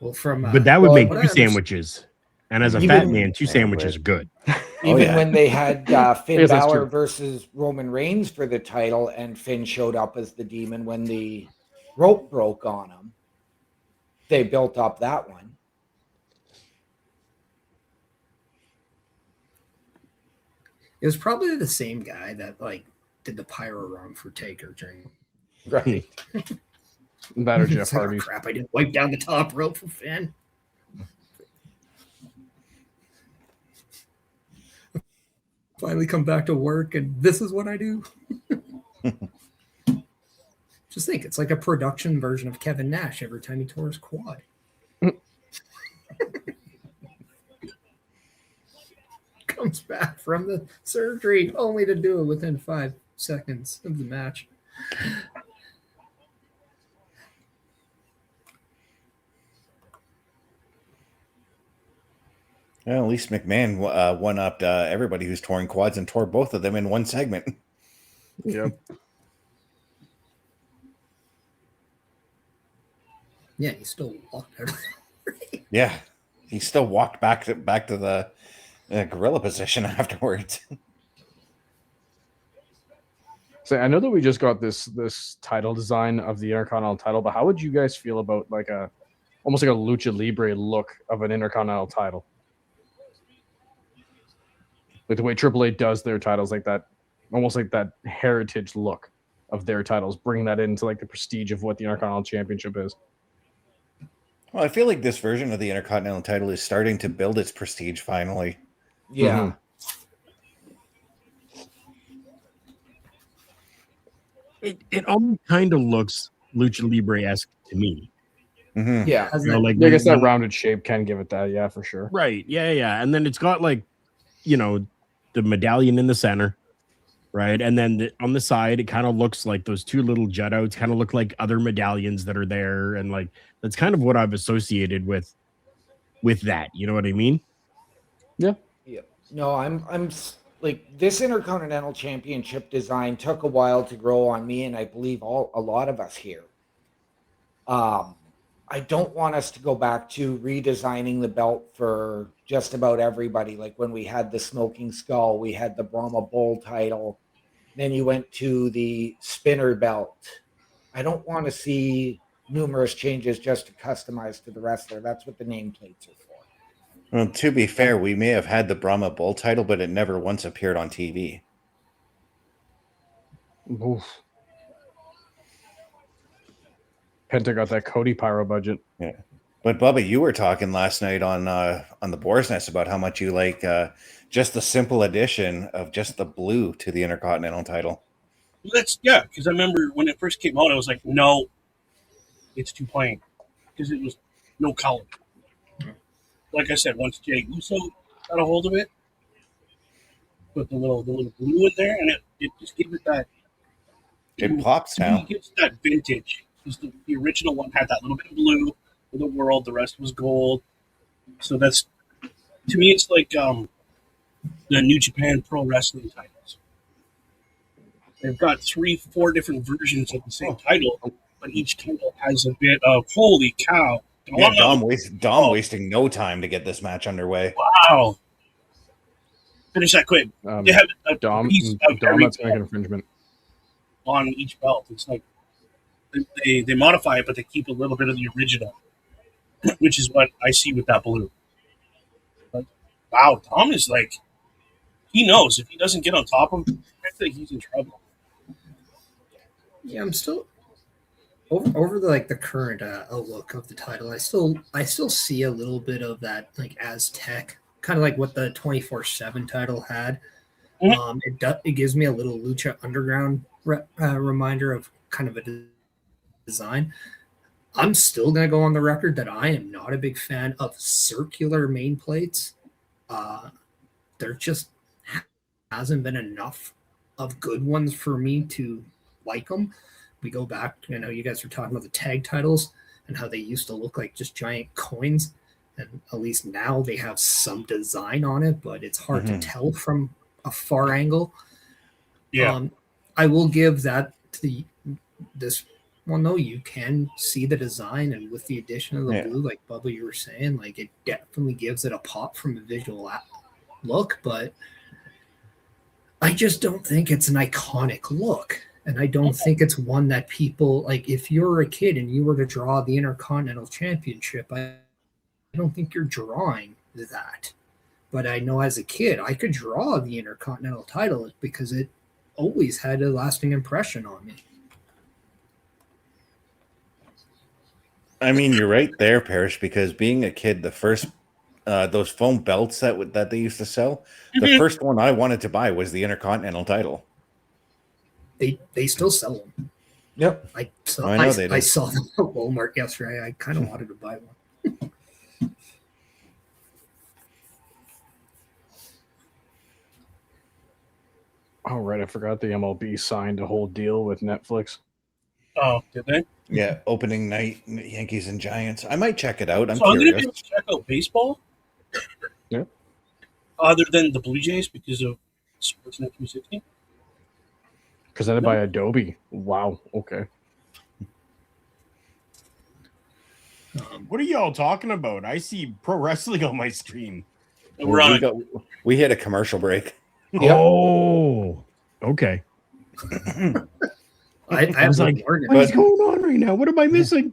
Well, from But that would well, make what I two understand- sandwiches. And as a Even- fat man, 2 sandwiches are good. Even yeah. when they had Finn Yes, that's Balor true. versus Roman Reigns for the title, and Finn showed up as the demon when the rope broke on him, they built up that one. It was probably the same guy that like did the pyro run for Taker during. Right. That or It's Jeff like, oh, Hardy. crap! I didn't wipe down the top rope for Finn. Finally come back to work, and this is what I do. Just think, it's like a production version of Kevin Nash every time he tore his quad. Comes back from the surgery only to do it within 5 seconds of the match. Well, at least McMahon one-upped everybody who's touring quads and tore both of them in one segment. Yeah. Yeah, he still walked out. Yeah, he still walked back to the gorilla position afterwards. So I know that we just got this title design of the Intercontinental title, but how would you guys feel about like almost like a lucha libre look of an Intercontinental title? Like the way AAA does their titles, like that, almost like that heritage look of their titles, bring that into like the prestige of what the Intercontinental Championship is. Well, I feel like this version of the Intercontinental title is starting to build its prestige finally. Yeah. It almost kind of looks lucha libre-esque to me. Mhm. Yeah. Has You know, that- like Yeah, I guess that when- rounded shape can give it that, yeah, for sure. Right. Yeah. And then it's got like, the medallion in the center, right? And then on the side, it kind of looks like those 2 little jut outs kind of look like other medallions that are there. And like, that's kind of what I've associated with that. You know what I mean? No, I'm like, this Intercontinental Championship design took a while to grow on me, and I believe a lot of us here. I don't want us to go back to redesigning the belt for just about everybody. Like when we had the Smoking Skull, we had the Brahma Bull title, then you went to the spinner belt. I don't want to see numerous changes just to customize to the wrestler. That's what the nameplates are for. Well, to be fair, we may have had the Brahma Bull title, but it never once appeared on TV. Oof. Penta got that Cody Pyro budget. Yeah. But Bubba, you were talking last night on the Boar's Nest about how much you like just the simple addition of just the blue to the Intercontinental title. Because I remember when it first came out, I was like, no, it's too plain, because it was no color. Like I said, once Jay Uso got a hold of it, put the little blue in there, and it just gave it that. It pops now. It gives that vintage. Because the original one had that little bit of blue for the world, the rest was gold. So that's, to me, it's like the New Japan Pro Wrestling titles. They've got 3-4 different versions of the same title, but each title has a bit of holy cow. Yeah, Dom wasting no time to get this match underway. Wow. Finish that quick. They have a Dom, piece of every that's making infringement on each belt. It's like they modify it, but they keep a little bit of the original, which is what I see with that blue. But, wow, Dom is like, he knows if he doesn't get on top of him, I think he's in trouble. Yeah, I'm still over the current outlook of the title. I still see a little bit of that like Aztec, kind of like what the 24/7 title had. Mm-hmm. It gives me a little Lucha Underground reminder of kind of a design. I'm still going to go on the record that I am not a big fan of circular main plates. There just hasn't been enough of good ones for me to like them. We go back, you know, you guys were talking about the tag titles and how they used to look like just giant coins. And at least now they have some design on it, but it's hard to tell from a far angle. Yeah. I will give that to this one, though. You can see the design, and with the addition of the blue, like Bubba, you were saying, like it definitely gives it a pop from a visual look, but I just don't think it's an iconic look. And I don't think it's one that people, like if you're a kid and you were to draw the Intercontinental Championship, I don't think you're drawing that. But I know as a kid, I could draw the Intercontinental title because it always had a lasting impression on me. I mean, you're right there, Parrish, because being a kid, the first those foam belts that they used to sell, the first one I wanted to buy was the Intercontinental title. They still sell them. Yep. I saw them at Walmart yesterday. I kind of wanted to buy one. Oh, right. I forgot the MLB signed a whole deal with Netflix. Oh, did they? Yeah, opening night, Yankees and Giants. I might check it out. I'm so I'm curious. going to be able to check out baseball. Yeah. Other than the Blue Jays because of Sportsnet 360. Presented by Adobe. Wow. Okay. What are y'all talking about? I see pro wrestling on my screen. We hit a commercial break. Yep. Oh, okay. I was like, what's going on right now? What am I missing?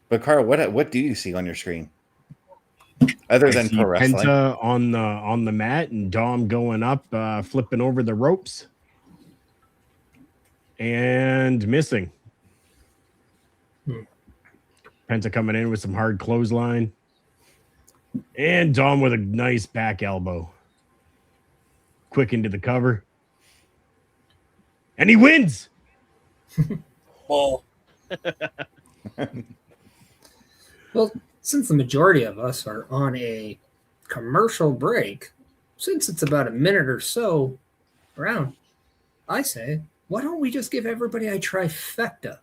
But Carl, what do you see on your screen other than pro wrestling? Penta on the mat and Dom going up, flipping over the ropes, and missing. Penta coming in with some hard clothesline, and Dom with a nice back elbow. Quick into the cover. And he wins. Well, since the majority of us are on a commercial break, since it's about a minute or so around, I say, why don't we just give everybody a trifecta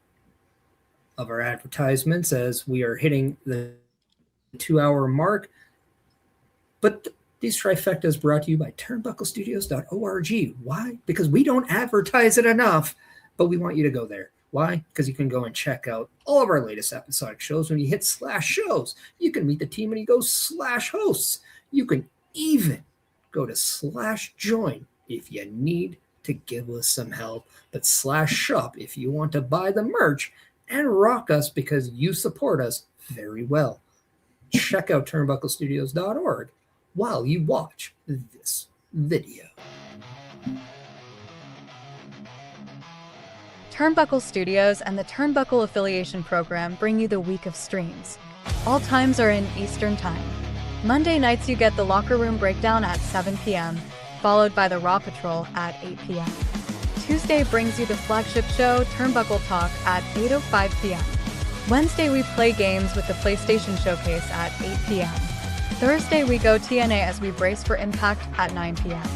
of our advertisements as we are hitting the 2-hour mark? But these trifectas brought to you by turnbucklestudios.org. Why? Because we don't advertise it enough, but we want you to go there. Why? Because you can go and check out all of our latest episodic shows. When you hit /shows, you can meet the team and you go /hosts. You can even go to /join if you need to give us some help. But /shop if you want to buy the merch and rock us because you support us very well. Check out turnbucklestudios.org while you watch this video. Turnbuckle Studios and the Turnbuckle Affiliation Program bring you the week of streams. All times are in Eastern Time. Monday nights you get the Locker Room Breakdown at 7 p.m., followed by the Raw Patrol at 8 p.m. Tuesday brings you the flagship show, Turnbuckle Talk, at 8:05 p.m. Wednesday we play games with the PlayStation Showcase at 8 p.m. Thursday we go TNA as we brace for Impact at 9 p.m.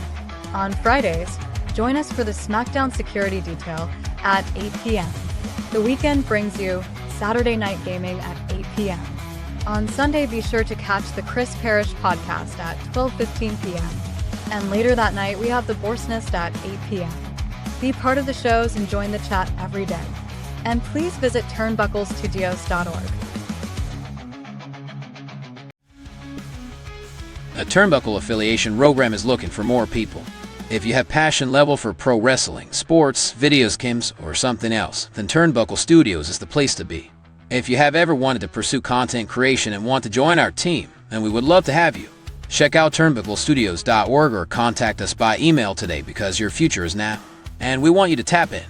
On Fridays, join us for the SmackDown Security Detail at 8 p.m. The weekend brings you Saturday Night Gaming at 8 p.m. On Sunday, be sure to catch the Chris Parrish podcast at 12:15 p.m. And later that night, we have the Borsnest at 8 p.m. Be part of the shows and join the chat every day. And please visit turnbucklestudios.org. A Turnbuckle Affiliation program is looking for more people. If you have passion level for pro wrestling, sports, videos, games, or something else, then Turnbuckle Studios is the place to be. If you have ever wanted to pursue content creation and want to join our team, then we would love to have you. Check out turnbucklestudios.org or contact us by email today because your future is now, and we want you to tap in.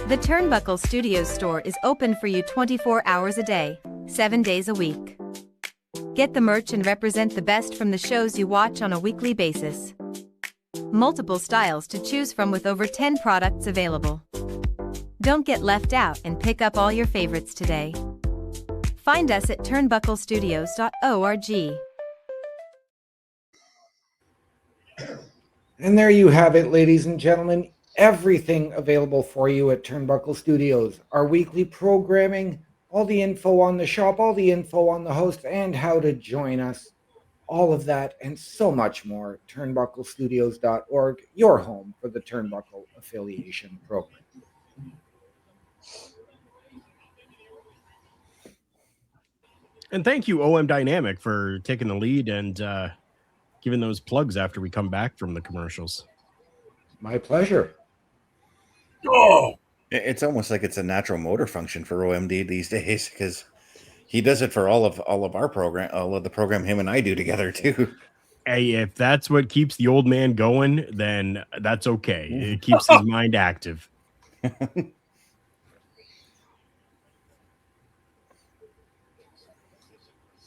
The Turnbuckle Studios store is open for you 24 hours a day, 7 days a week. Get the merch and represent the best from the shows you watch on a weekly basis. Multiple styles to choose from with over 10 products available. Don't get left out and pick up all your favorites today. Find us at turnbucklestudios.org. And there you have it, ladies and gentlemen. Everything available for you at Turnbuckle Studios. Our weekly programming, all the info on the shop, all the info on the host, and how to join us. All of that and so much more. Turnbucklestudios.org, your home for the Turnbuckle Affiliation Program. And thank you, OM Dynamic, for taking the lead and giving those plugs after we come back from the commercials. My pleasure. Oh, It's almost like it's a natural motor function for OMD these days because he does it for all of our program, all of the program him and I do together too. Hey, if that's what keeps the old man going, then that's okay. It keeps his mind active.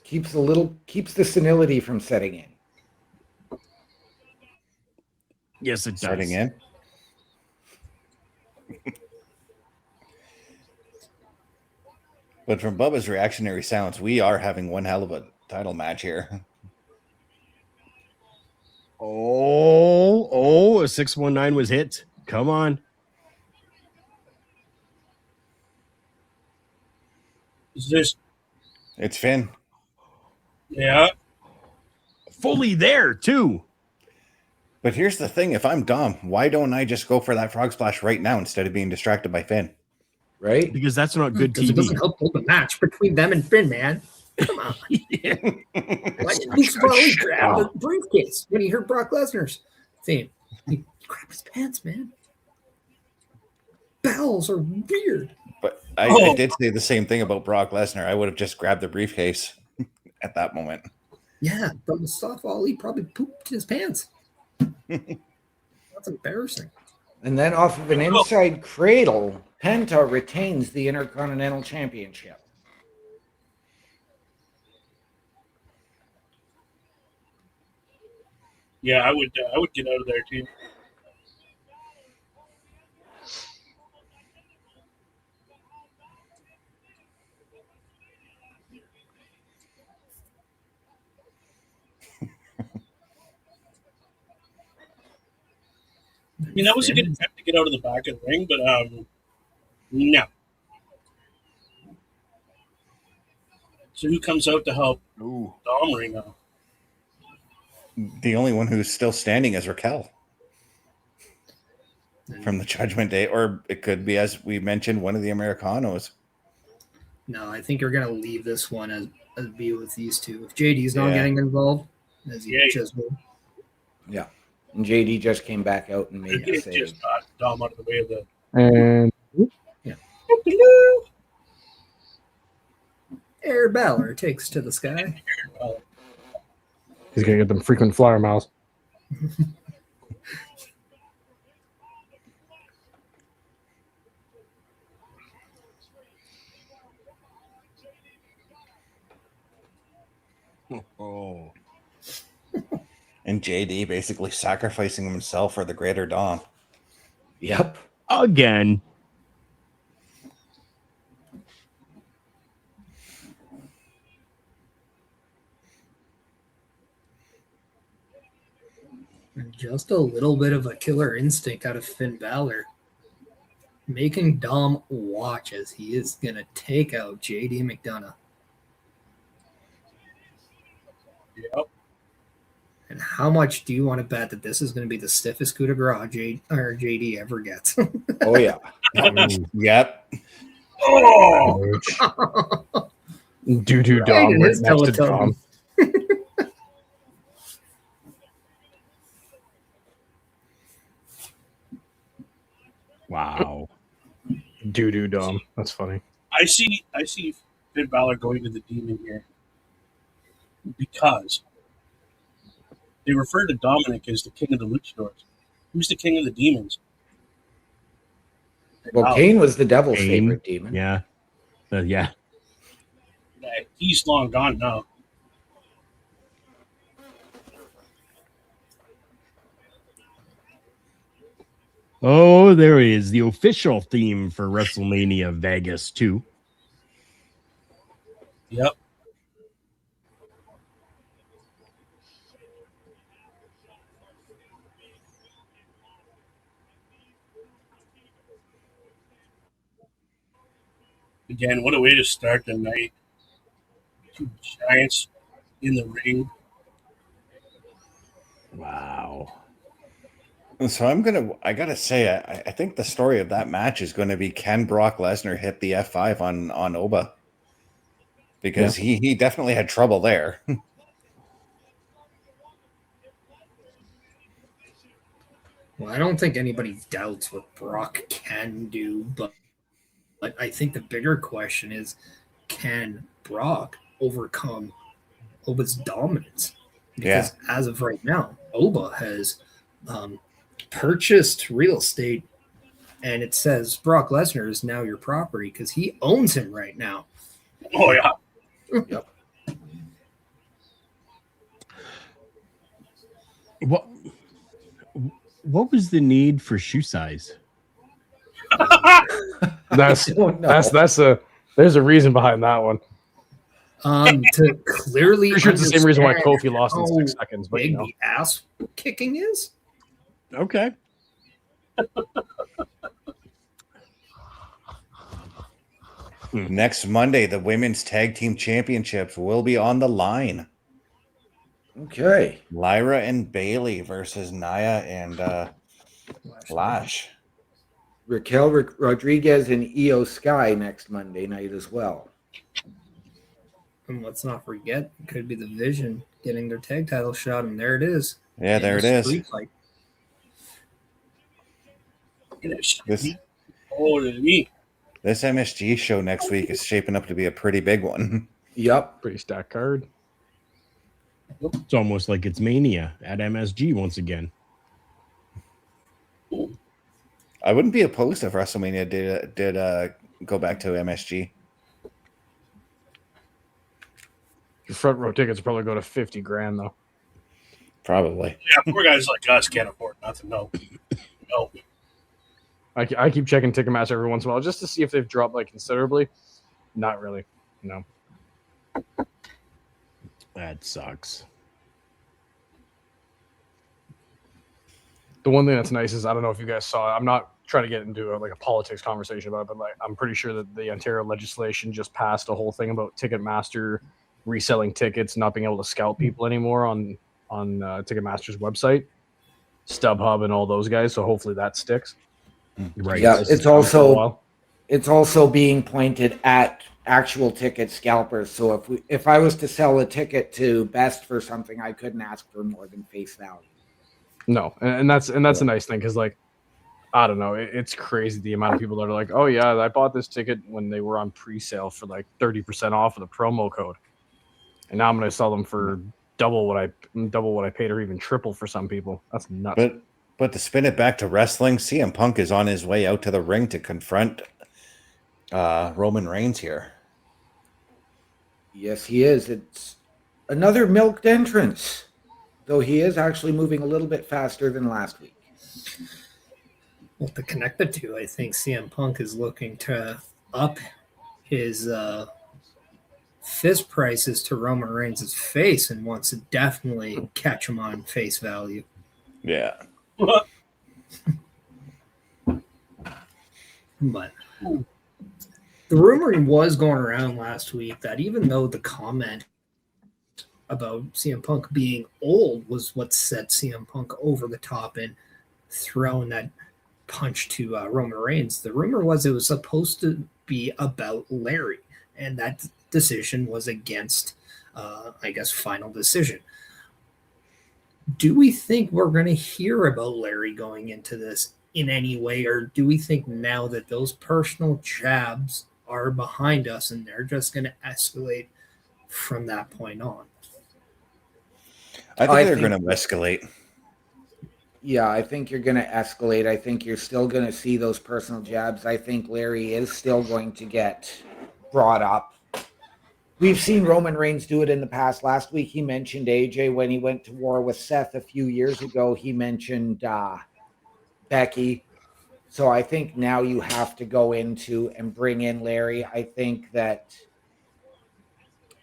Keeps the senility from setting in. Yes, it does. Starting in. But from Bubba's reactionary sounds, we are having one hell of a title match here. Oh, a 619 was hit. Come on. is this? It's Finn. Yeah. Fully there, too. But here's the thing. If I'm Dom, why don't I just go for that frog splash right now instead of being distracted by Finn? Right? Because that's not good Because it doesn't TV. help hold the match between them and Finn, man. Come on. Why didn't Luke Foley grab the briefcase when he heard Brock Lesnar's theme? He grabbed his pants, man. Bells are weird. But I did say the same thing about Brock Lesnar. I would have just grabbed the briefcase at that moment. Yeah, but Mustafa Ali probably pooped his pants. That's embarrassing. And then off of an inside cradle, Penta retains the Intercontinental Championship. Yeah, I would get out of there too. I mean, that was a good attempt to get out of the back of the ring, but no. So who comes out to help Ooh. Dom right now? The only one who's still standing is Raquel from the Judgment Day, or it could be, as we mentioned, one of the Americanos. No, I think you're gonna leave this one as be with these two. If JD's not Yeah. getting involved, as he Yeah. just will. Yeah. And JD just came back out and made a It save. just got Dom out of the way of the. And Air Balor takes to the sky. he's gonna get them frequent flyer miles. Oh. And JD basically sacrificing himself for the greater Dom. Yep. Again. Just a little bit of a killer instinct out of Finn Balor. Making Dom watch as he is going to take out JD McDonough. Yep. And how much do you want to bet that this is going to be the stiffest coup de grace JD ever gets? Oh, yeah. Yep. Oh, Doo-doo Right Dom in right his next to Teletubby. Dom. Wow. Doo-doo Dom. That's funny. I see Finn Balor going to the Demon here because they refer to Dominic as the king of the luchadors. Who's the king of the demons? Well, Balor. Kane was the devil's Kane. favorite demon. Yeah. Yeah. Yeah, he's long gone now. Oh, there is the official theme for WrestleMania Vegas 2. Yep. Again, what a way to start the night. Two giants in the ring. Wow. So I gotta say, I think the story of that match is going to be, can Brock Lesnar hit the F5 on Oba? Because he definitely had trouble there. Well, I don't think anybody doubts what Brock can do, but I think the bigger question is, can Brock overcome Oba's dominance? Because as of right now, Oba has purchased real estate, and it says Brock Lesnar is now your property because he owns him right now. Oh, yeah. Yep. What was the need for shoe size? That's don't know. there's a reason behind that one. To clearly Pretty sure it's the same reason why understand Kofi lost in how 6 seconds, but big you know. the ass kicking is. Okay. Next Monday, the women's tag team championships will be on the line. Okay. Lyra and Bailey versus Nia and Lash. Raquel Rodriguez and Io Sky next Monday night as well. And let's not forget, it could be the Vision getting their tag title shot, and there it is. Yeah, there it In a is. street fight. This Oh, to me. this MSG show next week is shaping up to be a pretty big one. Yep. Pretty stacked card. It's almost like it's Mania at MSG once again. I wouldn't be opposed if WrestleMania did go back to MSG. Your front row tickets probably go to $50,000 though. Probably. Yeah, poor guys like us can't afford nothing. No. No. I keep checking Ticketmaster every once in a while just to see if they've dropped like considerably. Not really. No. That sucks. The one thing that's nice is I don't know if you guys saw it. I'm not trying to get into a politics conversation about it, but like I'm pretty sure that the Ontario legislation just passed a whole thing about Ticketmaster reselling tickets, not being able to scout people anymore on Ticketmaster's website, StubHub, and all those guys. So hopefully that sticks. Right. Yeah, This it's is for a while. also being pointed at actual ticket scalpers. So if I was to sell a ticket to Best for something, I couldn't ask for more than face value. No, and that's a nice thing because like I don't know, it's crazy the amount of people that are like, oh yeah, I bought this ticket when they were on pre-sale for like 30% off of the promo code, and now I'm going to sell them for double what I paid, or even triple for some people. That's nuts. But to spin it back to wrestling, CM Punk is on his way out to the ring to confront Roman Reigns here. Yes, he is. It's another milked entrance, though he is actually moving a little bit faster than last week. Well, to connect the two, I think CM Punk is looking to up his fist prices to Roman Reigns' face and wants to definitely catch him on face value. Yeah. But the rumor was going around last week that even though the comment about CM Punk being old was what set CM Punk over the top and throwing that punch to Roman Reigns, the rumor was it was supposed to be about Larry, and that decision was against, I guess, final decision. Do we think we're going to hear about Larry going into this in any way, or do we think now that those personal jabs are behind us and they're just going to escalate from that point on? I think they're going to escalate. Yeah, I think you're going to escalate. I think you're still going to see those personal jabs. I think Larry is still going to get brought up. We've seen Roman Reigns do it in the past. Last week, he mentioned AJ when he went to war with Seth a few years ago. He mentioned Becky. So I think now you have to go into and bring in Larry. I think that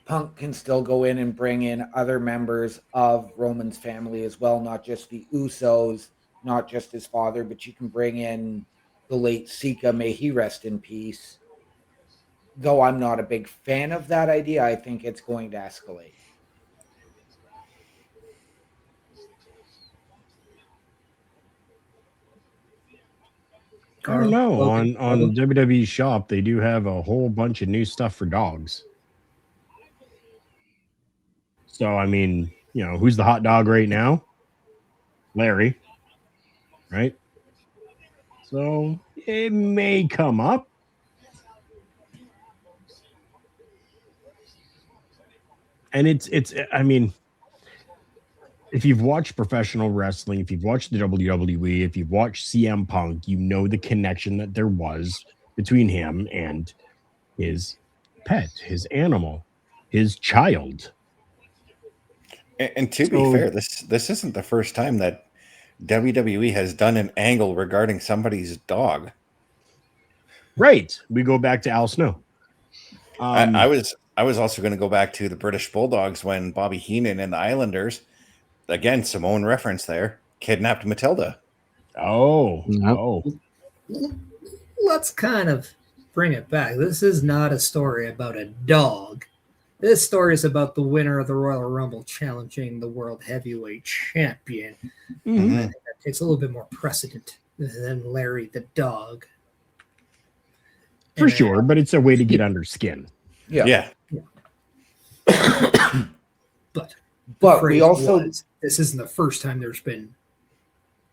Punk can still go in and bring in other members of Roman's family as well, not just the Usos, not just his father, but you can bring in the late Sika, may he rest in peace. Though I'm not a big fan of that idea, I think it's going to escalate. I don't know. On WWE Shop, they do have a whole bunch of new stuff for dogs. So, I mean, you know, who's the hot dog right now? Larry, right? So it may come up. And I mean, if you've watched professional wrestling, if you've watched the WWE, if you've watched CM Punk, you know the connection that there was between him and his pet, his animal, his child. And to be fair, this isn't the first time that WWE has done an angle regarding somebody's dog. Right. We go back to Al Snow. I was also going to go back to the British Bulldogs when Bobby Heenan and the Islanders, again, Simone reference there, kidnapped Matilda. Oh. Let's kind of bring it back. This is not a story about a dog. This story is about the winner of the Royal Rumble challenging the World Heavyweight Champion. Mm-hmm. I think that takes a little bit more precedent than Larry the dog. For sure, but it's a way to get under skin. Yeah. But we also this isn't the first time there's been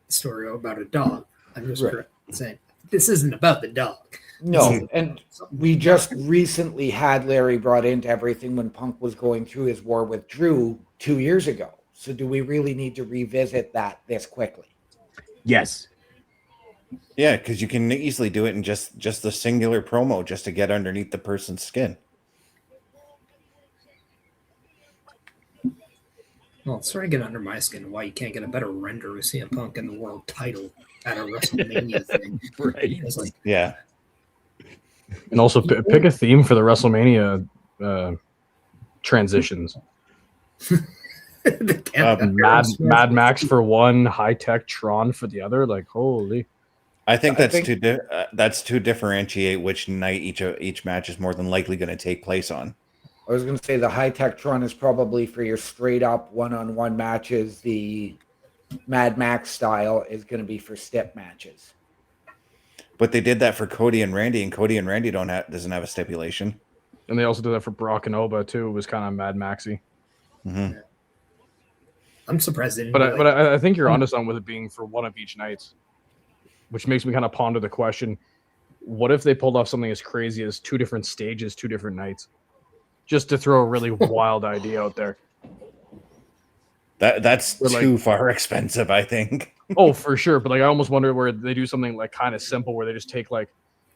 a story about a dog. I'm just saying this isn't about the dog. No, and we just recently had Larry brought into everything when Punk was going through his war with Drew 2 years ago. So do we really need to revisit that this quickly? Yes. Yeah, because you can easily do it in just the singular promo just to get underneath the person's skin. Well, it's starting to get under my skin why you can't get a better render of CM Punk in the world title at a WrestleMania thing. Right. It's like, Yeah. And also pick a theme for the WrestleMania transitions. Mad Max for one, High Tech Tron for the other. Like, holy! I think that's to differentiate which night each match is more than likely going to take place on. I was going to say the High Tech Tron is probably for your straight up one-on-one matches. The Mad Max style is going to be for step matches. But they did that for Cody and Randy, and Cody and Randy doesn't have a stipulation. And they also did that for Brock and Oba too. It was kind of Mad Maxy. Mm-hmm. I'm surprised they didn't. But do, but I think you're Oh. onto something with it being for one of each night, which makes me kind of ponder the question: what if they pulled off something as crazy as 2 different stages, 2 different nights, just to throw a really wild idea out there? That's We're like- too far expensive, I think. Oh, for sure. But like, I almost wonder where they do something like kind of simple, where they just take like,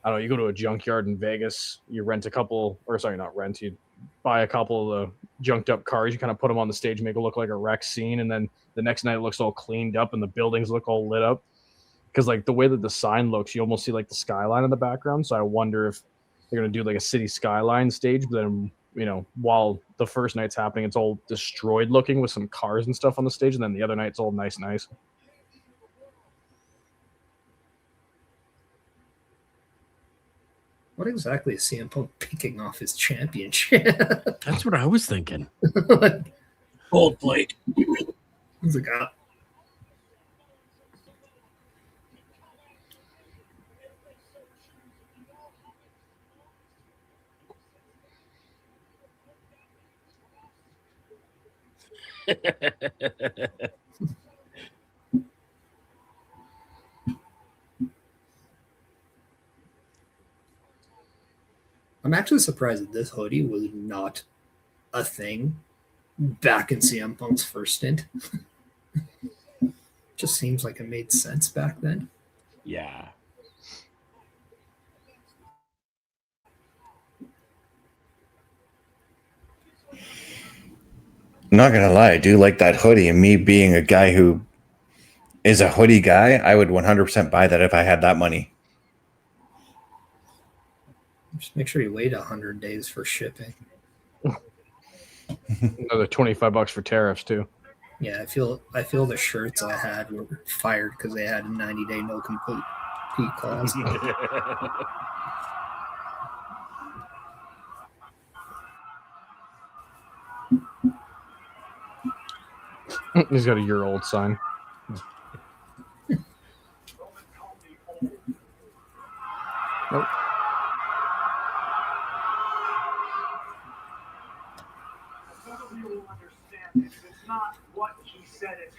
I don't know, you go to a junkyard in Vegas, you rent a couple, or sorry, not rent, you buy a couple of the junked up cars, you kind of put them on the stage, make it look like a wreck scene, and then the next night it looks all cleaned up and the buildings look all lit up. Because like the way that the sign looks, you almost see like the skyline in the background. So I wonder if they're gonna do like a city skyline stage, but then while the first night's happening, it's all destroyed looking with some cars and stuff on the stage, and then the other night it's all nice. What exactly is CM Punk picking off his championship? That's what I was thinking. Gold plate. He's like, I'm actually surprised that this hoodie was not a thing back in CM Punk's first stint. Just seems like it made sense back then. Yeah. I'm not gonna lie, I do like that hoodie, and me being a guy who is a hoodie guy, I would 100% buy that if I had that money. Just make sure you wait 100 days for shipping. Another $25 for tariffs too. Yeah, I feel the shirts I had were fired because they had a 90-day no compete clause. He's got a year-old sign. Nope.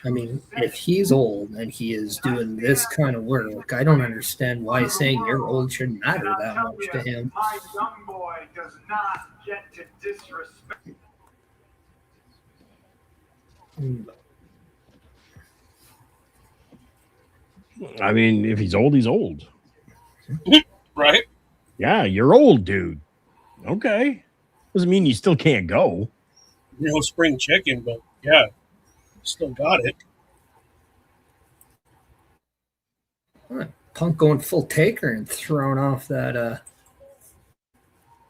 I mean, if he's old and he is doing this kind of work, I don't understand why saying you're old shouldn't matter that much to him. My young boy does not get to disrespect. I mean, if he's old, he's old. Right? Yeah, you're old, dude. Okay. Doesn't mean you still can't go. No spring chicken, but yeah, still got it. Punk going full taker and throwing off that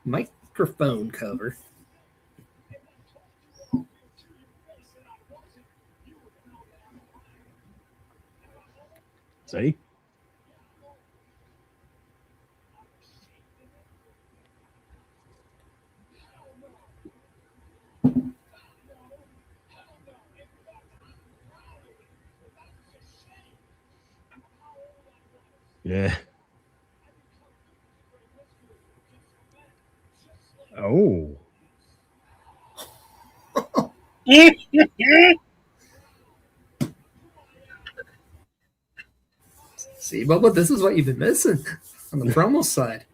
microphone cover. See? Yeah. Oh. See, Bubba, this is what you've been missing on the promo side.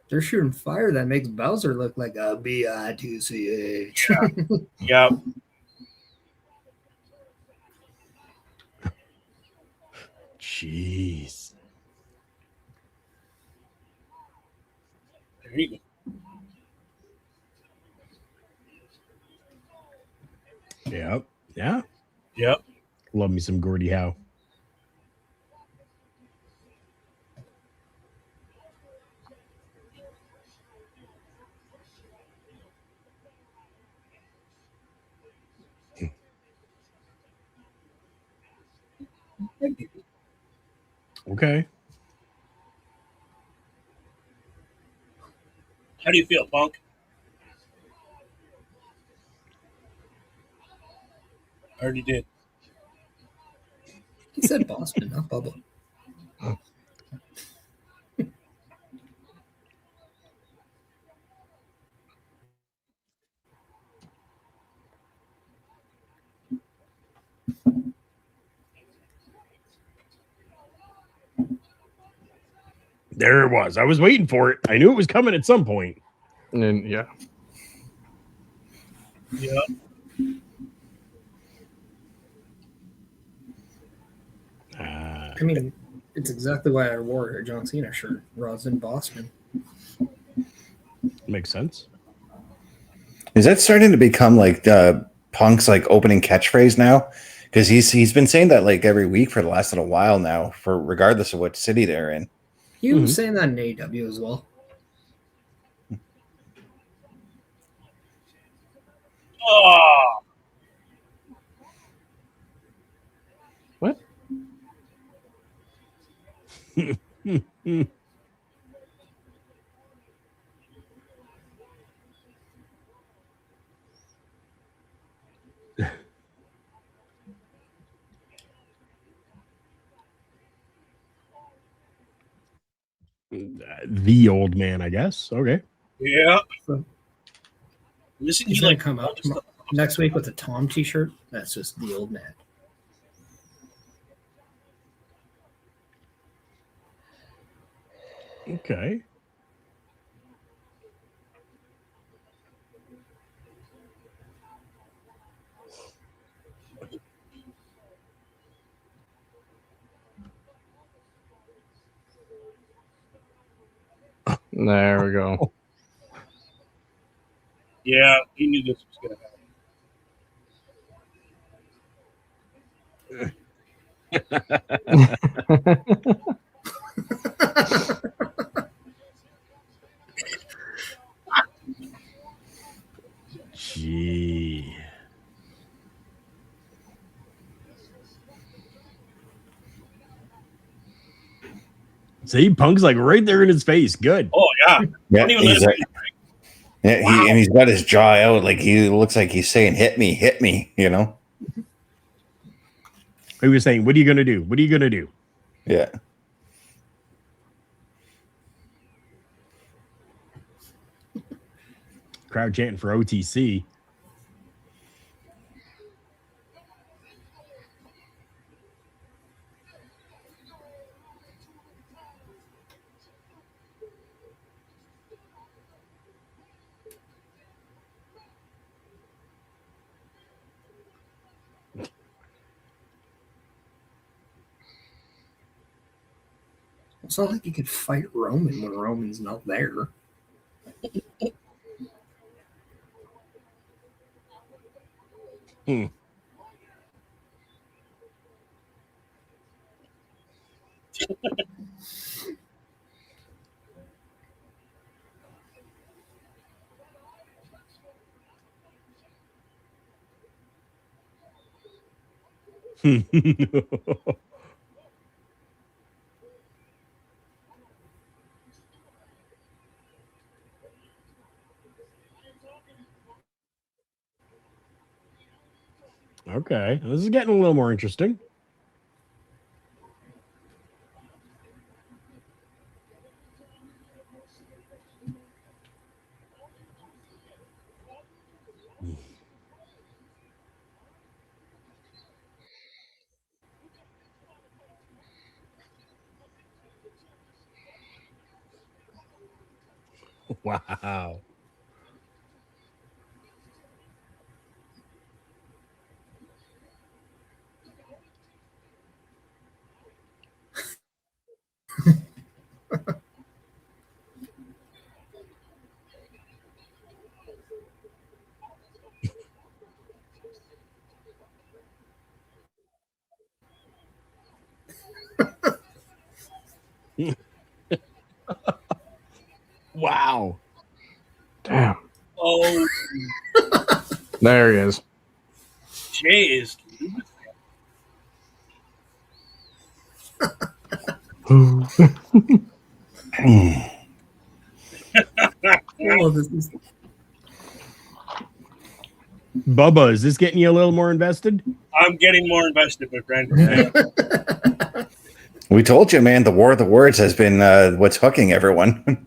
They're shooting fire that makes Bowser look like a B-I-T-C-H. Yep. Jeez. There you go. Yep. Yeah. Yep. Love me some Gordie Howe. Okay. How do you feel, Punk? I already did. He said Boston, not Bubba. There it was. I was waiting for it. I knew it was coming at some point. And then, yeah. Yeah. I mean, it's exactly why I wore a John Cena shirt. Raw's in Boston. Makes sense. Is that starting to become like Punk's like opening catchphrase now? Because he's been saying that like every week for the last little while now, for regardless of what city they're in. He was saying that in AEW as well. Oh, What? The old man, I guess. Okay. yeah. So Listen, he's he gonna like come out next week with a Tom T-shirt. That's just the old man. Okay. There we go. Yeah, he knew this was gonna happen. Gee. See, Punk's like right there in his face. Good. Oh yeah. Yeah, Don't even let he's him- and he's got his jaw out, like he looks like he's saying, hit me, you know? He was saying, what are you going to do? What are you going to do? Yeah. Crowd chanting for OTC. It's not like you could fight Roman when Roman's not there. Okay. This is getting a little more interesting. Wow. Wow. Damn. Oh, There he is. Jay is. Oh, this is Bubba, is this getting you a little more invested? I'm getting more invested, my friend. We told you, man, the war of the words has been what's hooking everyone.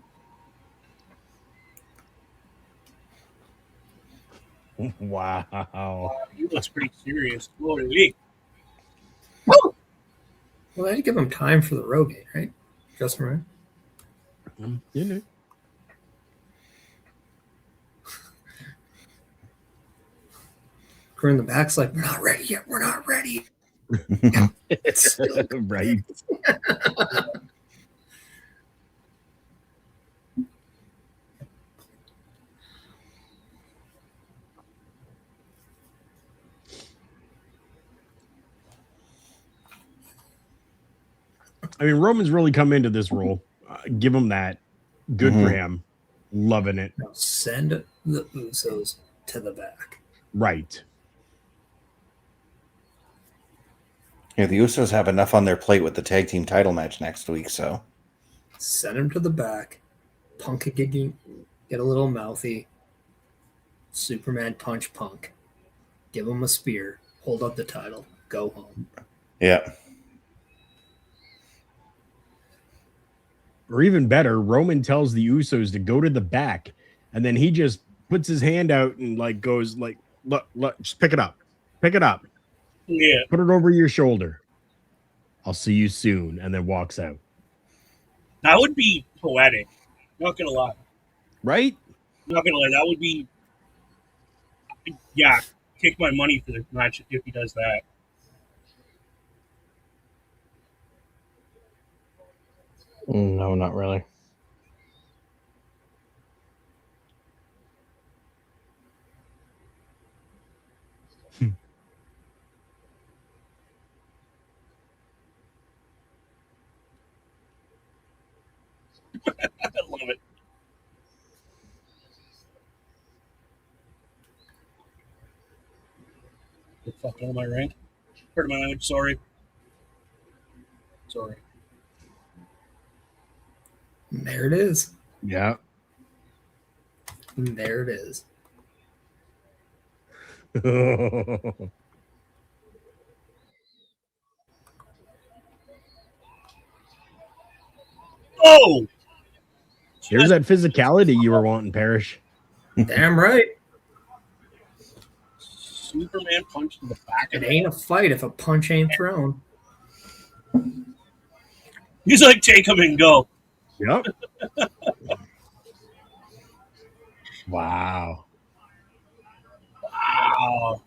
Wow. He looks pretty serious. Holy. well, I had to give him time for the Rogate, right? Justin Ryan. You know. Crew in the back's like, we're not ready yet. We're not ready. It's still Right. I mean, Roman's really come into this role. Give him that. Good for him. Loving it. Now send the Usos to the back. Right. Yeah, the Usos have enough on their plate with the tag team title match next week, so Send him to the back. Punk could get a little mouthy. Superman punch Punk. Give him a spear. Hold up the title. Go home. yeah. Or even better, Roman tells the Usos to go to the back, and then he just puts his hand out and like goes like, look, just pick it up. Pick it up. Yeah. Put it over your shoulder. I'll see you soon. And then walks out. That would be poetic. Not gonna lie. Right? Not gonna lie. That would be. Yeah. Take my money for the match if he does that. No, not really. I love it. The fuck out of my rank. Pardon my language. Sorry. Sorry. And there it is. Yeah. And there it is. Oh! Here's that physicality you were wanting, Parrish. Damn right. Superman punch to the back of It the ain't a fight if a punch ain't thrown. He's like, take him and go. Yep. Wow. Wow.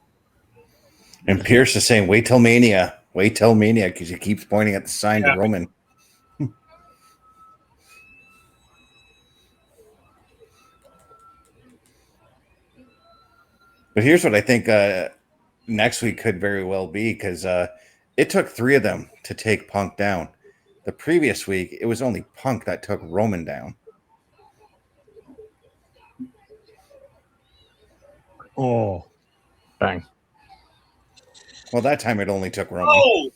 And Pierce is saying, wait till Mania. Wait till Mania, because he keeps pointing at the sign Yeah. to Roman. But here's what I think next week could very well be, because it took 3 of them to take Punk down. The previous week, it was only Punk that took Roman down. Oh. Bang. Well, that time it only took Roman. Oh!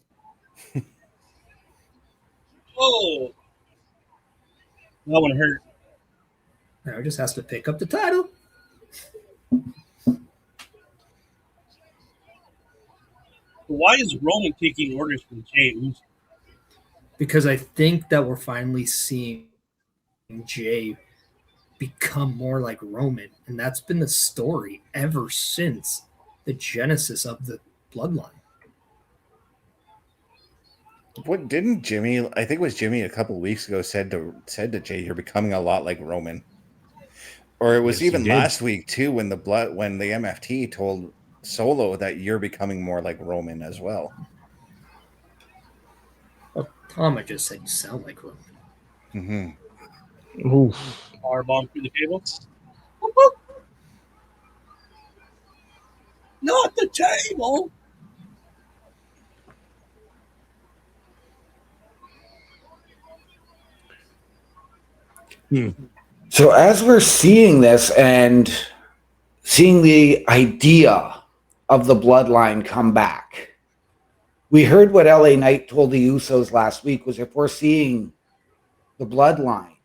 Oh! That one hurt. Now just has to pick up the title. Why is Roman taking orders from Jey Uso? Because I think that we're finally seeing Jay become more like Roman. And that's been the story ever since the genesis of the bloodline. What didn't Jimmy? I think it was Jimmy a couple of weeks ago said to Jay, "You're becoming a lot like Roman." Or it was Yes, he even did. last week too, when the MFT told Solo that you're becoming more like Roman as well. Well, Tama just said you sound like Roman. Mm-hmm. Oof. Power bomb through the table. Whoop, whoop. Not the table. So as we're seeing this and seeing the idea of the bloodline come back, we heard what LA Knight told the Usos last week was, if we're seeing the bloodline,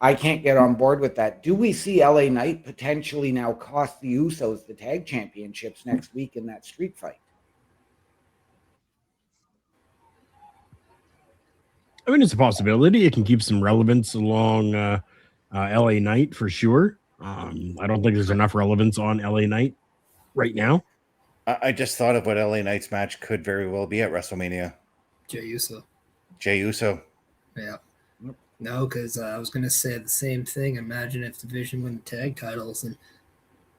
I can't get on board with that. Do we see LA Knight potentially now cost the Usos the tag championships next week in that street fight? I mean, it's a possibility. It can keep some relevance along LA Knight for sure. I don't think there's enough relevance on LA Knight right now. I just thought of what LA Knight's match could very well be at WrestleMania. Jey Uso. Jey Uso. Yeah. No, because I was going to say the same thing. Imagine if Division win the tag titles and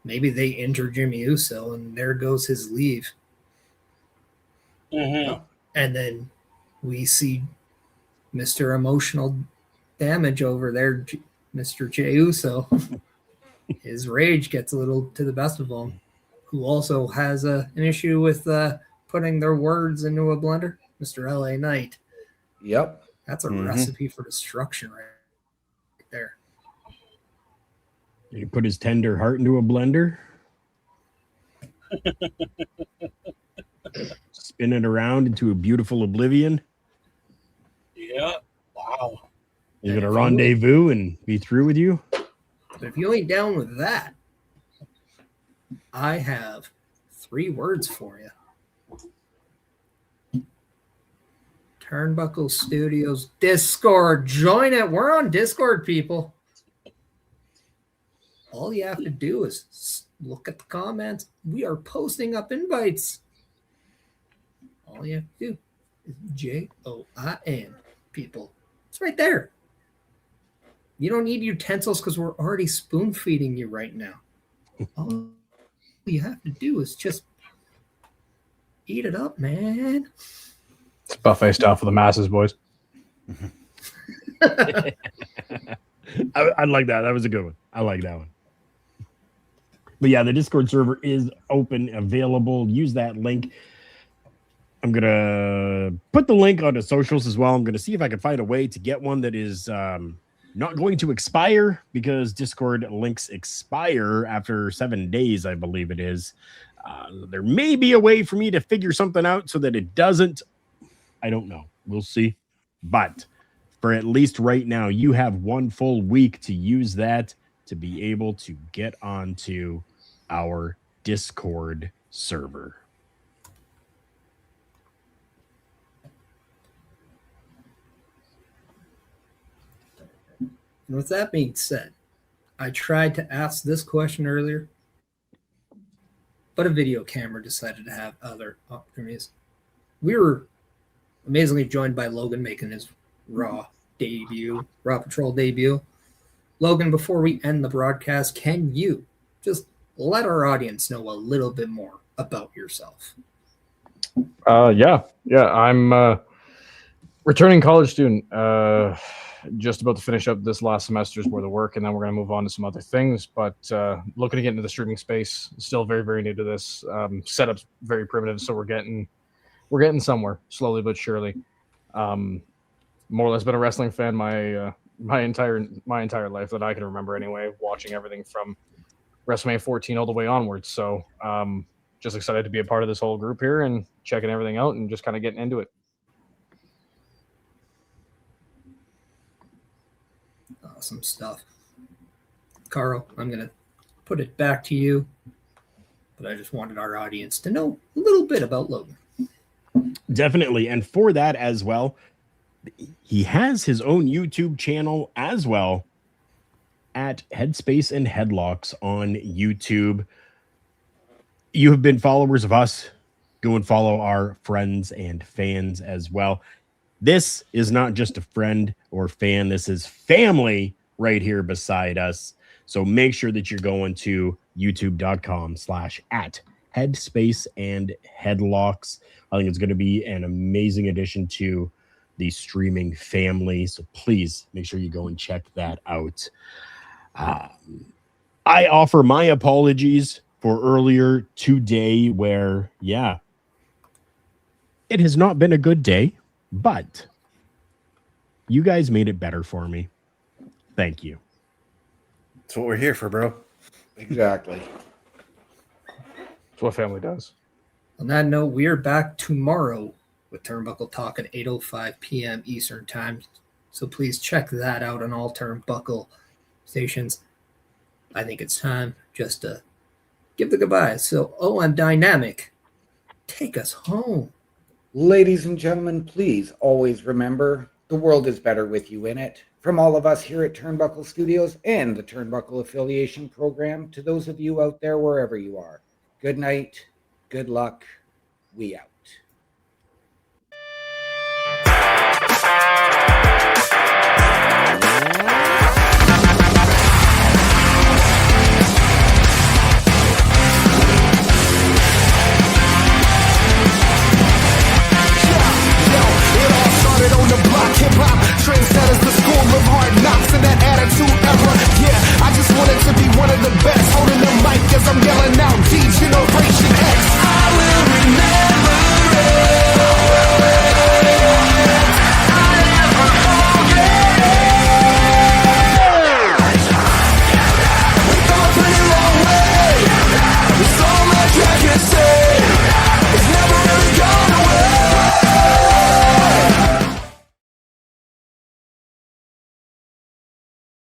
maybe they injure Jimmy Uso and there goes his leave. Mhm. And then we see Mr. Emotional Damage over there, Mr. Jey Uso. His rage gets a little to the best of him, who also has an issue with putting their words into a blender. Mr. LA Knight. Yep. That's a Mhm. recipe for destruction right there. He put his tender heart into a blender, spin it around into a beautiful oblivion. Yeah. Wow. He's gonna rendezvous and be through with you. But if you ain't down with that, I have 3 words for you. Turnbuckle Studios Discord. Join it. We're on Discord, people. All you have to do is look at the comments. We are posting up invites. All you have to do is JOIN, people. It's right there. You don't need utensils because we're already spoon feeding you right now. All you have to do is just eat it up, man. It's buffet style for the masses, boys. I like that. That was a good one. I like that one. But yeah, the Discord server is open, available. Use that link. I'm going to put the link onto socials as well. I'm going to see if I can find a way to get one that is not going to expire, because Discord links expire after 7 days, I believe it is. There may be a way for me to figure something out so that it doesn't. I don't know. We'll see. But for at least right now, you have 1 full week to use that to be able to get onto our Discord server. And with that being said, I tried to ask this question earlier, but a video camera decided to have other opportunities. We were amazingly joined by Logan making his Raw Patrol debut. Logan, before we end the broadcast, can you just let our audience know a little bit more about yourself? Yeah. I'm a returning college student. Just about to finish up this last semester's worth of work, and then we're going to move on to some other things. But looking to get into the streaming space. Still very, very new to this. Setup's very primitive, so we're getting somewhere slowly but surely. More or less been a wrestling fan my entire life that I can remember anyway, watching everything from WrestleMania 14 all the way onwards. So just excited to be a part of this whole group here and checking everything out and just kind of getting into it. Awesome stuff. Carl, I'm going to put it back to you, but I just wanted our audience to know a little bit about Logan. Definitely. And for that as well, he has his own YouTube channel as well at Headspace and Headlocks on YouTube. You have been followers of us. Go and follow our friends and fans as well. This is not just a friend or fan. This is family right here beside us. So make sure that you're going to youtube.com/@Headspace and Headlocks. I think it's going to be an amazing addition to the streaming family. So please make sure you go and check that out. I offer my apologies for earlier today where, it has not been a good day, but you guys made it better for me. Thank you. That's what we're here for, bro. Exactly. That's what family does. On that note, we are back tomorrow with Turnbuckle Talk at 8:05 p.m. Eastern Time. So please check that out on all Turnbuckle stations. I think it's time just to give the goodbyes. So, OM Dynamic, take us home. Ladies and gentlemen, please always remember the world is better with you in it. From all of us here at Turnbuckle Studios and the Turnbuckle Affiliation Program, to those of you out there wherever you are, good night, good luck, we out.